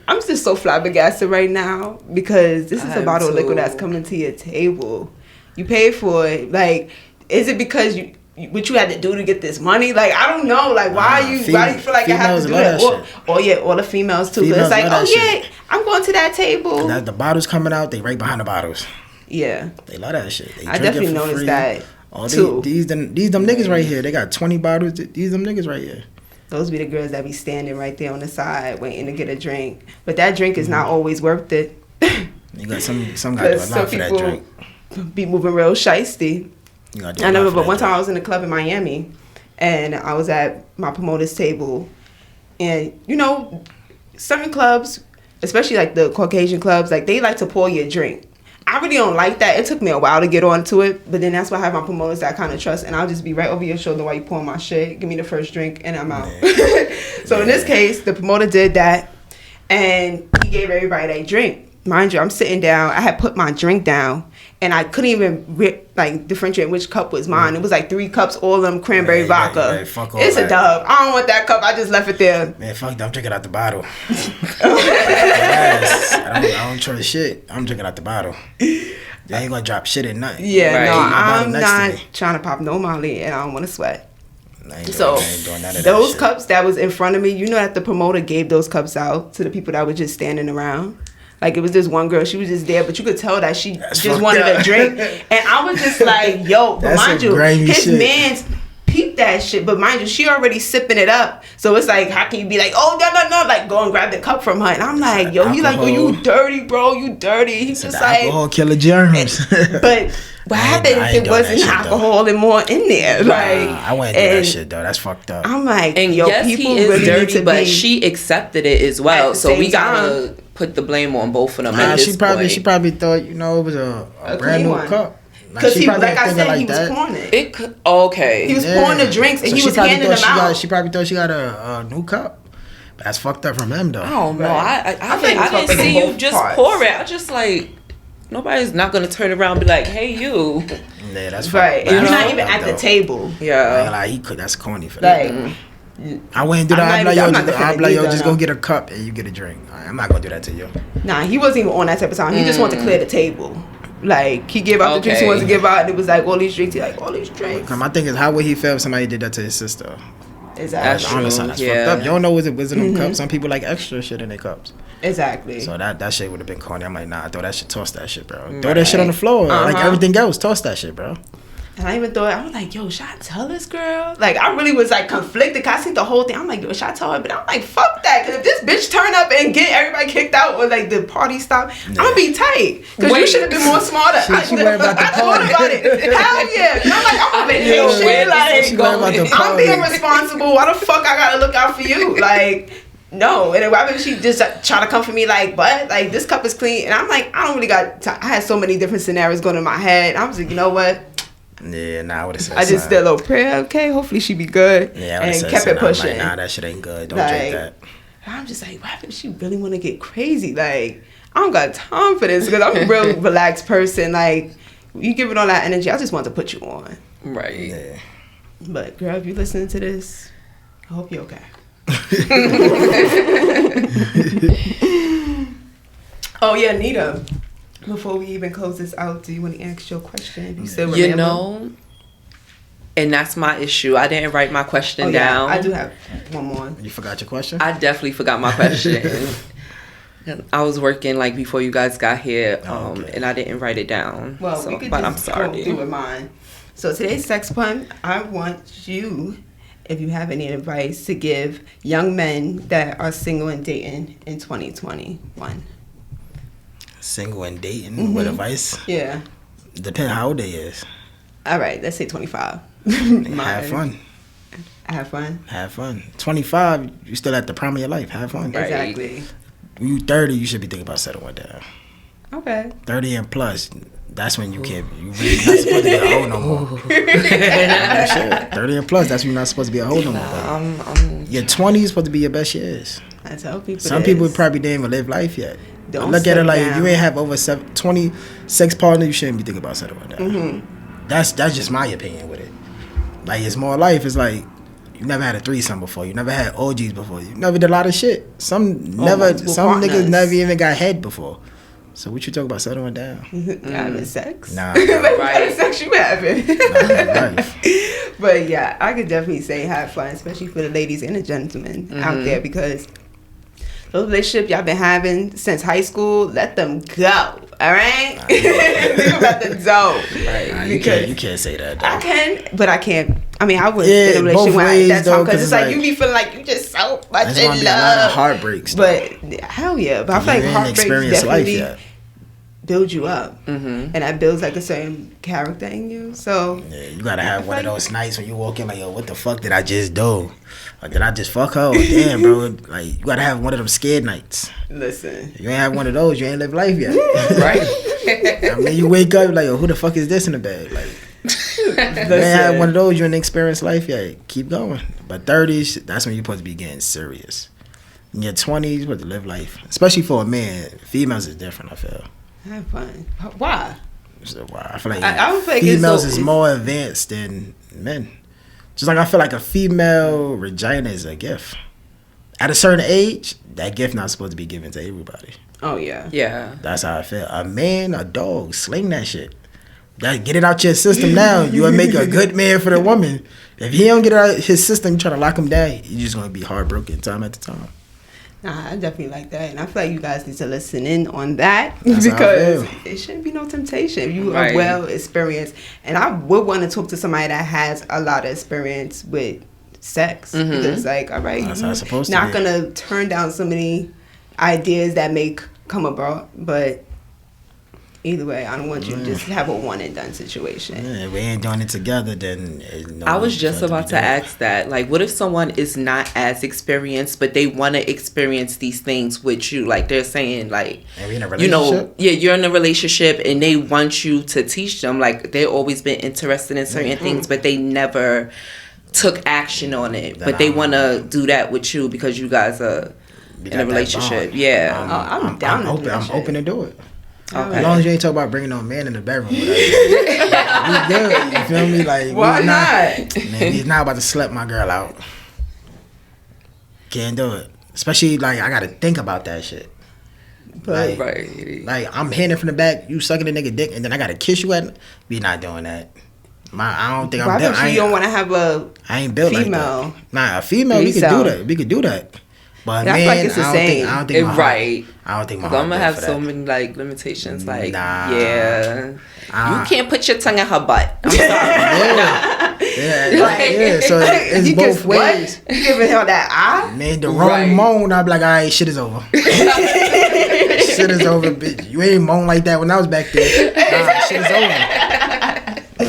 Speaker 1: I'm just so flabbergasted right now because this is a bottle of liquor that's coming to your table. You paid for it. Like, is it because you what you had to do to get this money. Like, I don't know. Like, why do you feel like I have to do that? All the females too. Females, it's like, oh yeah, I'm going to that table.
Speaker 2: And the bottles coming out, they right behind the bottles.
Speaker 1: Yeah.
Speaker 2: They love that shit.
Speaker 1: I definitely noticed that too.
Speaker 2: These them niggas right here. They got 20 bottles. These them niggas right here.
Speaker 1: Those be the girls that be standing right there on the side waiting to get a drink. But that drink is not always worth it.
Speaker 2: You got some guy do a lot for that drink.
Speaker 1: Be moving real shiesty. I remember, but one time I was in a club in Miami, and I was at my promoter's table, and you know, certain clubs, especially like the Caucasian clubs, like they like to pour you a drink. I really don't like that. It took me a while to get onto it, but then that's why I have my promoters that I kind of trust, and I'll just be right over your shoulder while you pour my shit. Give me the first drink, and I'm out. So in this case, the promoter did that, and he gave everybody that drink. Mind you, I'm sitting down. I had put my drink down, and I couldn't even differentiate which cup was mine. It was like 3 cups, all of them cranberry vodka.
Speaker 2: Fuck all
Speaker 1: it's
Speaker 2: that.
Speaker 1: A dub. I don't want that cup. I just left it there.
Speaker 2: Man, fuck that. I'm drinking out the bottle. Yes. I don't trust shit. I'm drinking out the bottle. They ain't gonna drop shit in nothing.
Speaker 1: Yeah,
Speaker 3: right.
Speaker 1: no, I'm not trying to pop no Molly, and I don't want to sweat.
Speaker 2: I ain't doing none of
Speaker 1: those
Speaker 2: that
Speaker 1: cups that was in front of me, you know that the promoter gave those cups out to the people that were just standing around. Like, it was this one girl, she was just there, but you could tell that she just wanted a drink. And I was just like, yo, but mind you, his man's peeped that shit. But mind you, she already sipping it up. So it's like, how can you be like, oh, no, like, go and grab the cup from her. And I'm like, yo, he like, oh, you dirty, bro, you dirty. He's just like,
Speaker 2: alcohol killer germs.
Speaker 1: But what happened if it wasn't alcohol and more in there? Like,
Speaker 2: I wouldn't do that shit, though. That's fucked up.
Speaker 1: I'm like,
Speaker 3: and
Speaker 1: yo,
Speaker 3: yes,
Speaker 1: people
Speaker 3: he is
Speaker 1: really
Speaker 3: dirty,
Speaker 1: need to
Speaker 3: but
Speaker 1: be
Speaker 3: she accepted it as well. So we gotta put the blame on both of them.
Speaker 2: She probably thought, you know, it was a brand new cup.
Speaker 1: Because like I said, he was pouring it. He was pouring the drinks, and he was handing them out.
Speaker 2: She probably thought she got a new cup. That's fucked up from him, though.
Speaker 3: I don't know. I didn't see you just pour it. I just like, nobody's not gonna turn around and be like, hey, you.
Speaker 2: Yeah, that's
Speaker 1: right. And you're not even at the table.
Speaker 3: Yeah.
Speaker 2: Like, he could. That's corny for that. I wouldn't do that. I'm like, yo, just go get a cup and you get a drink. I'm not gonna do that to you.
Speaker 1: Nah, he wasn't even on that type of time. He just wanted to clear the table. Like, he gave out the drinks he wanted to give out, and it was like, all these drinks. He like, all these drinks.
Speaker 2: My thing is, how would he feel if somebody did that to his sister?
Speaker 1: Exactly.
Speaker 2: That's fucked up. You don't know was it in them cups. Some people like extra shit in their cups.
Speaker 1: Exactly.
Speaker 2: So that shit would have been corny. I'm like, nah, throw that shit, toss that shit, bro. Right. Throw that shit on the floor. Like everything else, toss that shit, bro.
Speaker 1: And I even thought, I was like, yo, should I tell this girl? Like, I really was like conflicted. Cause I seen the whole thing. I'm like, yo, should I tell her? But I'm like, fuck that. Cause if this bitch turn up and get everybody kicked out or like the party stop, I'm gonna be tight. Cause you should have been more smarter.
Speaker 2: She worried about the party.
Speaker 1: I thought about it. Hell yeah. And I'm like, I'm gonna make shit. Like, I'm being responsible. Why the fuck I gotta look out for you? Like, no. And then why would she just try to come for me like, but like this cup is clean? And I'm like, I don't really got time. I had so many different scenarios going in my head. I was like, you know what?
Speaker 2: Yeah, nah, I would have said
Speaker 1: I just did a little prayer, okay, hopefully she be good.
Speaker 2: Yeah,
Speaker 1: and kept it pushing.
Speaker 2: Like, nah, that shit ain't good. Don't drink that.
Speaker 1: I'm just like, why would she really want to get crazy? Like, I don't got time for this because I'm a real relaxed person. Like, you give it all that energy, I just want to put you on.
Speaker 3: Right.
Speaker 2: Yeah.
Speaker 1: But girl, if you listening to this, I hope you're okay. Oh yeah, Nita. Before we even close this out, do you want to ask your question? You still remember?
Speaker 3: You know, and that's my issue. I didn't write my question down.
Speaker 1: I do have one more.
Speaker 2: You forgot your question?
Speaker 3: I definitely forgot my question. I was working like before you guys got here, and I didn't write it down.
Speaker 1: Well, we could just go through with mine. So today's sex pun, I want you, if you have any advice, to give young men that are single and dating in 2021.
Speaker 2: Single and dating with advice?
Speaker 1: Yeah.
Speaker 2: Depending how old they is.
Speaker 1: All right, let's say 25.
Speaker 2: Have fun.
Speaker 1: Have fun.
Speaker 2: Have fun. 25, you still at the prime of your life. Have fun.
Speaker 1: Right. Exactly.
Speaker 2: When you 30, you should be thinking about settling down.
Speaker 1: Okay.
Speaker 2: 30 and plus, that's when you can't. You really not supposed to be a hoe no more. Shit. 30 and plus, that's when you're not supposed to be a hoe no more. Your 20s is supposed to be your best years.
Speaker 1: I tell people.
Speaker 2: Some people probably didn't even live life yet.
Speaker 1: Don't
Speaker 2: look at it like if you ain't have over 20 sex partners, you shouldn't be thinking about settling down. Mm-hmm. That's just my opinion with it. Like, it's more life. It's like you never had a threesome before. You never had orgies before. You never did a lot of shit. Some niggas never even got head before. So what you talk about settling down?
Speaker 1: Having sex?
Speaker 2: Nah.
Speaker 1: Like, what kind
Speaker 3: Right.
Speaker 1: of sex you having?
Speaker 2: Life.
Speaker 1: But yeah, I could definitely say have fun, especially for the ladies and the gentlemen out there, because those relationships y'all been having since high school, let them go. All right? Think about the dough.
Speaker 2: Right. Nah, you can't say that, though.
Speaker 1: I can, but I can't. I mean, I was
Speaker 2: Yeah,
Speaker 1: in a relationship
Speaker 2: both
Speaker 1: when
Speaker 2: ways,
Speaker 1: at that time,
Speaker 2: though,
Speaker 1: because it's like,
Speaker 2: like,
Speaker 1: you be feeling like you just so much
Speaker 2: There's
Speaker 1: in
Speaker 2: gonna be a lot of
Speaker 1: love.
Speaker 2: heartbreaks, though.
Speaker 1: But hell yeah. But I feel like
Speaker 2: You ain't
Speaker 1: heartbreaks
Speaker 2: experienced life
Speaker 1: definitely
Speaker 2: yet.
Speaker 1: build you up. And that builds like a certain character in you. So
Speaker 2: Yeah, you gotta have one of those nights when you walk in like, yo, what the fuck did I just do? Like, did I just fuck her? Or, damn, bro. Like, you gotta have one of them scared nights.
Speaker 1: listen.
Speaker 2: You ain't have one of those, you ain't live life yet.
Speaker 3: Right.
Speaker 2: I mean, you wake up like, yo, who the fuck is this in the bed? Like, you ain't have one of those, you ain't experienced life yet. Keep going. But 30s, that's when you're supposed to be getting serious. In your 20s, you're supposed to live life. Especially for a man. Females is different, I feel.
Speaker 1: Have fun. Why?
Speaker 2: So, wow, I feel like
Speaker 1: I don't feel like
Speaker 2: females
Speaker 1: it's
Speaker 2: is more advanced than men. Just like I feel like a female vagina is a gift. At a certain age, that gift not supposed to be given to everybody.
Speaker 1: Oh yeah.
Speaker 3: Yeah.
Speaker 2: That's how I feel. A man, a dog, sling that shit. Get it out your system now. You will make a good man for the woman. If he don't get it out his system, you try to lock him down, you're just gonna be heartbroken time after time.
Speaker 1: Nah, I definitely like that, and I feel like you guys need to listen in on that
Speaker 2: That's how I
Speaker 1: because
Speaker 2: feel.
Speaker 1: it shouldn't be no temptation. You
Speaker 3: Right.
Speaker 1: are well experienced, and I would want to talk to somebody that has a lot of experience with sex because, like, all right,
Speaker 2: That's how it's supposed to
Speaker 1: not
Speaker 2: be.
Speaker 1: gonna turn down so many ideas that may come about, but either way, I don't want you to just have a one and done situation.
Speaker 2: Yeah, if we ain't doing it together, then there's no
Speaker 3: I was
Speaker 2: need
Speaker 3: just
Speaker 2: for it
Speaker 3: about
Speaker 2: be
Speaker 3: to
Speaker 2: done.
Speaker 3: ask that. Like, what if someone is not as experienced, but they want to experience these things with you? Like, they're saying, like,
Speaker 2: And we in a
Speaker 3: you know,
Speaker 2: relationship?
Speaker 3: yeah, you're in a relationship and they want you to teach them. Like, they've always been interested in certain things, but they never took action on it.
Speaker 2: Then
Speaker 3: But they
Speaker 2: I'm-
Speaker 3: want to do that with you because you guys are
Speaker 2: We
Speaker 3: in
Speaker 2: got
Speaker 3: a
Speaker 2: that
Speaker 3: relationship.
Speaker 2: bond.
Speaker 3: Yeah.
Speaker 1: I'm down to do
Speaker 2: open.
Speaker 1: that
Speaker 2: I'm
Speaker 1: shit.
Speaker 2: open to do it.
Speaker 3: Okay.
Speaker 2: As long as you ain't talking about bringing no man in the bedroom with us. We good. You feel me? Like,
Speaker 1: Why
Speaker 2: we
Speaker 1: not?
Speaker 2: Man, he's not about to slap my girl out. Can't do it. Especially, like, I got to think about that shit.
Speaker 1: But
Speaker 3: Right.
Speaker 2: Like, I'm hitting it from the back, you sucking the nigga dick, and then I got to kiss you at. We not doing that. I don't think
Speaker 1: why
Speaker 2: I'm built.
Speaker 1: don't you don't want to have a
Speaker 2: I ain't built
Speaker 1: female?
Speaker 2: like that. Nah, a female, we could do
Speaker 1: threesome?
Speaker 2: that. We could do that. But
Speaker 1: Yeah, I
Speaker 2: man,
Speaker 1: feel like it's the same.
Speaker 2: I don't think my heart,
Speaker 3: Right.
Speaker 2: I don't think my
Speaker 3: I'm
Speaker 2: heart
Speaker 3: gonna
Speaker 2: built
Speaker 3: have
Speaker 2: for
Speaker 3: so
Speaker 2: that.
Speaker 3: many like limitations. Like,
Speaker 2: Nah.
Speaker 3: yeah,
Speaker 2: Ah.
Speaker 3: you can't put your tongue in her butt. I'm sorry.
Speaker 2: Yeah, so it's
Speaker 1: You
Speaker 2: both
Speaker 1: can- what?
Speaker 2: ways.
Speaker 1: You giving her that eye?
Speaker 2: Man, the wrong
Speaker 3: Right.
Speaker 2: moan, I'd be like, all right, shit is over. Shit is over, bitch. You ain't moan like that when I was back there. Nah, shit is over.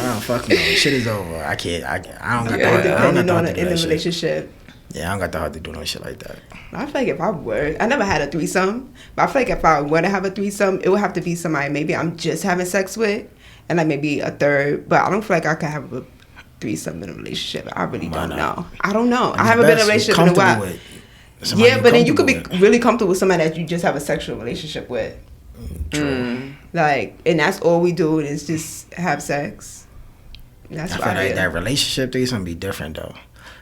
Speaker 2: Nah, fuck no. Shit is over. I can't. I don't got the heart. I don't got
Speaker 1: Depending
Speaker 2: the
Speaker 1: on
Speaker 2: heart to do
Speaker 1: in the
Speaker 2: that shit.
Speaker 1: relationship.
Speaker 2: Yeah, I don't got the heart to do no shit like that.
Speaker 1: I feel like if I were, I never had a threesome, but I feel like if I were to have a threesome, it would have to be somebody maybe I'm just having sex with, and like maybe a third. But I don't feel like I could have a threesome in a relationship. I really
Speaker 2: Why
Speaker 1: don't
Speaker 2: not?
Speaker 1: know. I don't know. I
Speaker 2: It's
Speaker 1: haven't been in
Speaker 2: best
Speaker 1: a
Speaker 2: you're
Speaker 1: relationship in a while.
Speaker 2: comfortable with somebody
Speaker 1: Yeah,
Speaker 2: you're
Speaker 1: but then you could be
Speaker 2: comfortable
Speaker 1: really comfortable with somebody that you just have a sexual relationship with.
Speaker 2: with. True.
Speaker 1: Like, and that's all we do is just have sex. That's
Speaker 2: I
Speaker 1: why.
Speaker 2: feel like that relationship thing is gonna be different though,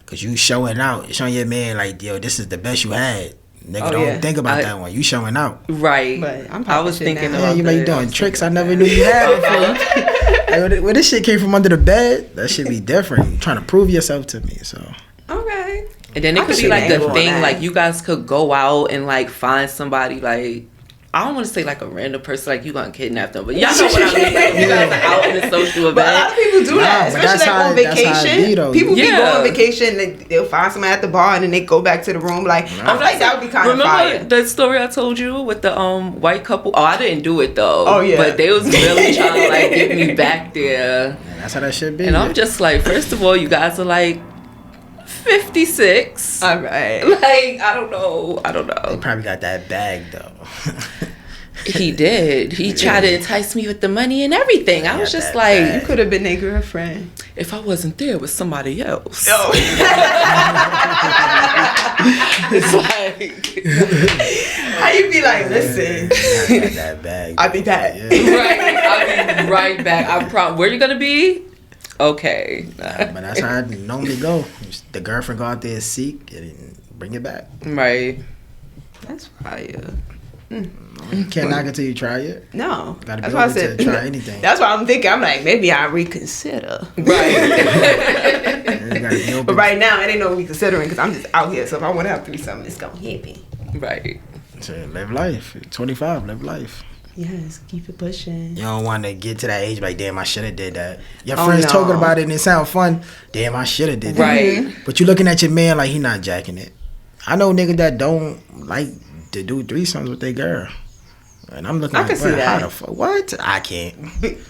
Speaker 2: cause you showing out, showing your man like, yo, this is the best you had. Nigga,
Speaker 1: Oh,
Speaker 2: don't
Speaker 1: yeah.
Speaker 2: think about that one. You showing out.
Speaker 3: Right.
Speaker 1: But I'm
Speaker 3: I was
Speaker 1: popping shit
Speaker 3: thinking
Speaker 1: now.
Speaker 2: Yeah,
Speaker 3: about
Speaker 2: you like
Speaker 3: that.
Speaker 2: doing tricks I never knew you had before. Like, when this shit came from under the bed, that should be different. You trying to prove yourself to me, so.
Speaker 1: Okay.
Speaker 3: And then
Speaker 1: I
Speaker 3: it
Speaker 1: could
Speaker 3: could
Speaker 1: see
Speaker 3: be like
Speaker 1: the
Speaker 3: the
Speaker 1: angle on
Speaker 3: thing,
Speaker 1: that.
Speaker 3: like you guys could go out and like find somebody like, I don't want to say like a random person, like you gonna kidnap them, but y'all know what I mean. Like, you guys are out in a social
Speaker 1: But a lot of
Speaker 3: event.
Speaker 1: people do that,
Speaker 2: Nah, but
Speaker 1: especially like on
Speaker 2: that's how it
Speaker 1: vacation.
Speaker 2: be, though.
Speaker 1: People be
Speaker 3: Yeah.
Speaker 1: going on vacation, they'll find somebody at the bar, and then they go back to the room. Like, I feel like that would be kind of
Speaker 3: Remember
Speaker 1: fire.
Speaker 3: the story I told you with the white couple? Oh, I didn't do it though.
Speaker 1: Oh, yeah.
Speaker 3: But they was really trying to like get me back there.
Speaker 2: Man, that's how that should be.
Speaker 3: And I'm just like, first of all, you guys are like 56.
Speaker 1: All right.
Speaker 3: Like, I don't know.
Speaker 2: They probably got that bag though.
Speaker 3: He did. He tried to entice me with the money and everything. I was
Speaker 2: Yeah,
Speaker 3: just
Speaker 2: that
Speaker 3: like,
Speaker 1: You could have been their girlfriend.
Speaker 3: if I wasn't there with somebody else.
Speaker 1: Oh.
Speaker 3: It's like,
Speaker 1: How you be like, listen,
Speaker 2: I got that bag.
Speaker 1: I'll be back.
Speaker 2: Yeah.
Speaker 3: right, I'll be right back. Where you gonna be? Okay.
Speaker 2: But that's how I normally go. The girlfriend go out there, seek, and bring it back.
Speaker 3: Right.
Speaker 1: That's fire.
Speaker 2: You can't knock it till you try it.
Speaker 1: No.
Speaker 2: Gotta be
Speaker 1: That's why I
Speaker 2: open
Speaker 1: said
Speaker 2: to try anything.
Speaker 1: That's why I'm thinking. I'm like, maybe I reconsider.
Speaker 3: Right.
Speaker 1: But right now, it ain't no reconsidering because I'm just out here. So if I want to have threesome, it's gonna happen.
Speaker 3: Right.
Speaker 2: So live life. 25, live life.
Speaker 1: Yes, keep it pushing.
Speaker 2: You don't want to get to that age like, damn, I should have did that. Your friends talking about it and it sound fun. Damn, I should have did that.
Speaker 3: Right.
Speaker 2: But you looking at your man like he not jacking it. I know niggas that don't like to do threesomes with their girl. And I'm looking
Speaker 1: I can see that.
Speaker 2: how the fuck? What? I can't.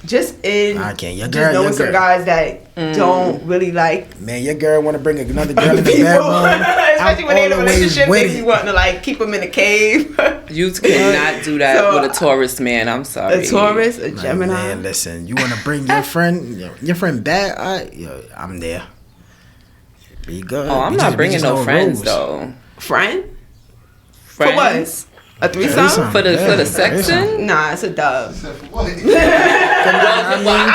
Speaker 1: Just in.
Speaker 2: I can't. Your
Speaker 1: Just
Speaker 2: girl,
Speaker 1: knowing
Speaker 2: your
Speaker 1: some
Speaker 2: girl.
Speaker 1: guys that don't really like.
Speaker 2: Man, your girl want to bring another girl in the
Speaker 1: People.
Speaker 2: bedroom.
Speaker 1: Especially when they in a
Speaker 2: all the way
Speaker 1: relationship,
Speaker 2: with
Speaker 1: they be
Speaker 2: it.
Speaker 1: wanting to like keep them in a cave.
Speaker 3: You cannot do that
Speaker 1: So,
Speaker 3: with a Taurus man. I'm sorry.
Speaker 1: A Taurus, a
Speaker 2: Like,
Speaker 1: Gemini.
Speaker 2: man, listen. You want to bring your friend back? I'm there. Be good.
Speaker 3: Oh, I'm
Speaker 2: We
Speaker 3: not
Speaker 2: just- we
Speaker 3: bringing
Speaker 2: just
Speaker 3: no
Speaker 2: know
Speaker 3: friends
Speaker 2: rules.
Speaker 3: though.
Speaker 1: Friend?
Speaker 3: Friends?
Speaker 1: For what? A threesome?
Speaker 2: Threesome.
Speaker 3: For the
Speaker 2: Yeah,
Speaker 3: sexing?
Speaker 1: Nah, it's a dub.
Speaker 3: Well,
Speaker 1: I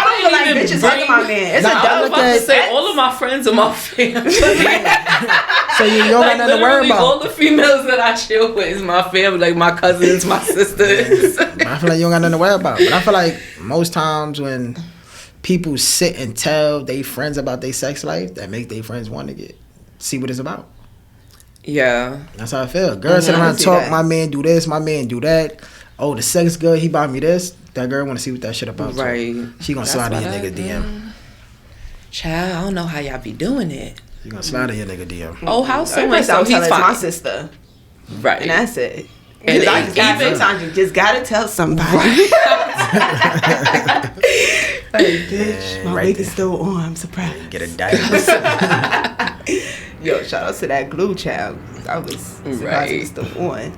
Speaker 1: don't feel like bitches hugging my man. It's a
Speaker 3: I was
Speaker 1: dub.
Speaker 3: about to say all of my friends are my family.
Speaker 2: So you don't
Speaker 3: Like,
Speaker 2: got nothing to worry
Speaker 3: literally, all
Speaker 2: about.
Speaker 3: the females that I chill with is my family, like my cousins, my sisters.
Speaker 2: I feel like you don't got nothing to worry about. But I feel like most times when people sit and tell their friends about their sex life, that make their friends want to see what it's about.
Speaker 3: Yeah.
Speaker 2: That's how I feel. Girls sit
Speaker 1: I
Speaker 2: around
Speaker 1: can see
Speaker 2: talk,
Speaker 1: that.
Speaker 2: my man do this, my man do that. Oh, the sex good, he bought me this. That girl want to see what that shit about.
Speaker 3: Right.
Speaker 2: Too. She gonna
Speaker 3: That's
Speaker 2: slide in
Speaker 3: what
Speaker 2: your nigga DM.
Speaker 3: Child, I don't know how y'all be doing it.
Speaker 2: She gonna slide in your nigga DM.
Speaker 3: Oh, how so
Speaker 1: Everybody
Speaker 3: and so?
Speaker 1: I'm telling
Speaker 3: He's
Speaker 1: it's my
Speaker 3: fine.
Speaker 1: sister.
Speaker 3: Right.
Speaker 1: And that's it.
Speaker 3: And
Speaker 1: And I just got,
Speaker 3: even-
Speaker 1: sometimes you just gotta tell somebody. Like, bitch, my
Speaker 2: right
Speaker 1: wig
Speaker 2: there.
Speaker 1: is still on. I'm surprised.
Speaker 2: Get a dice.
Speaker 1: Yo, shout out to that glue child. I was surprised it was still on.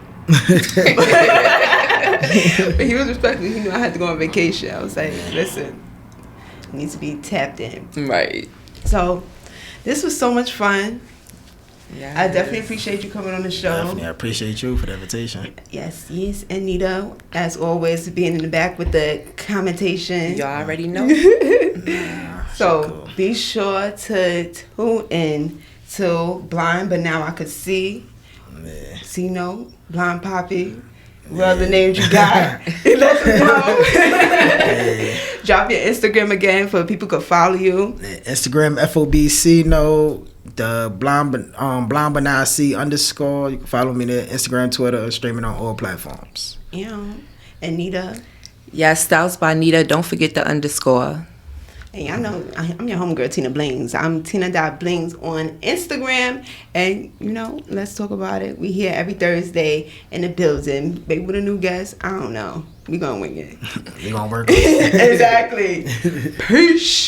Speaker 1: But he was respectful. He knew I had to go on vacation. I was like, listen, it needs to be tapped in.
Speaker 3: Right.
Speaker 1: So, this was so much fun.
Speaker 3: Yeah.
Speaker 1: I definitely appreciate you coming on the show.
Speaker 2: Definitely, I appreciate you for the invitation.
Speaker 1: Yes, Anita, as always, being in the back with the commentation.
Speaker 3: Y'all already know.
Speaker 1: So
Speaker 2: Cool.
Speaker 1: be sure to tune in to Blind, but now I could see.
Speaker 2: Yeah.
Speaker 1: Cnote, Blind Papi. What other names you got? Let us know. Drop your Instagram again for people could follow you.
Speaker 2: Instagram FOBC no the blind but now C _ you can follow me there. Instagram, Twitter, streaming on all platforms.
Speaker 1: Anita.
Speaker 3: Yeah, Styles by Nita. Don't forget the _
Speaker 1: Hey, I know I'm your homegirl, Tina Blings. I'm Tina.Blings on Instagram. And, let's talk about it. We here every Thursday in the building. Maybe with a new guest. I don't know. We gonna wing it.
Speaker 2: We gonna work on it.
Speaker 1: Exactly. Peace.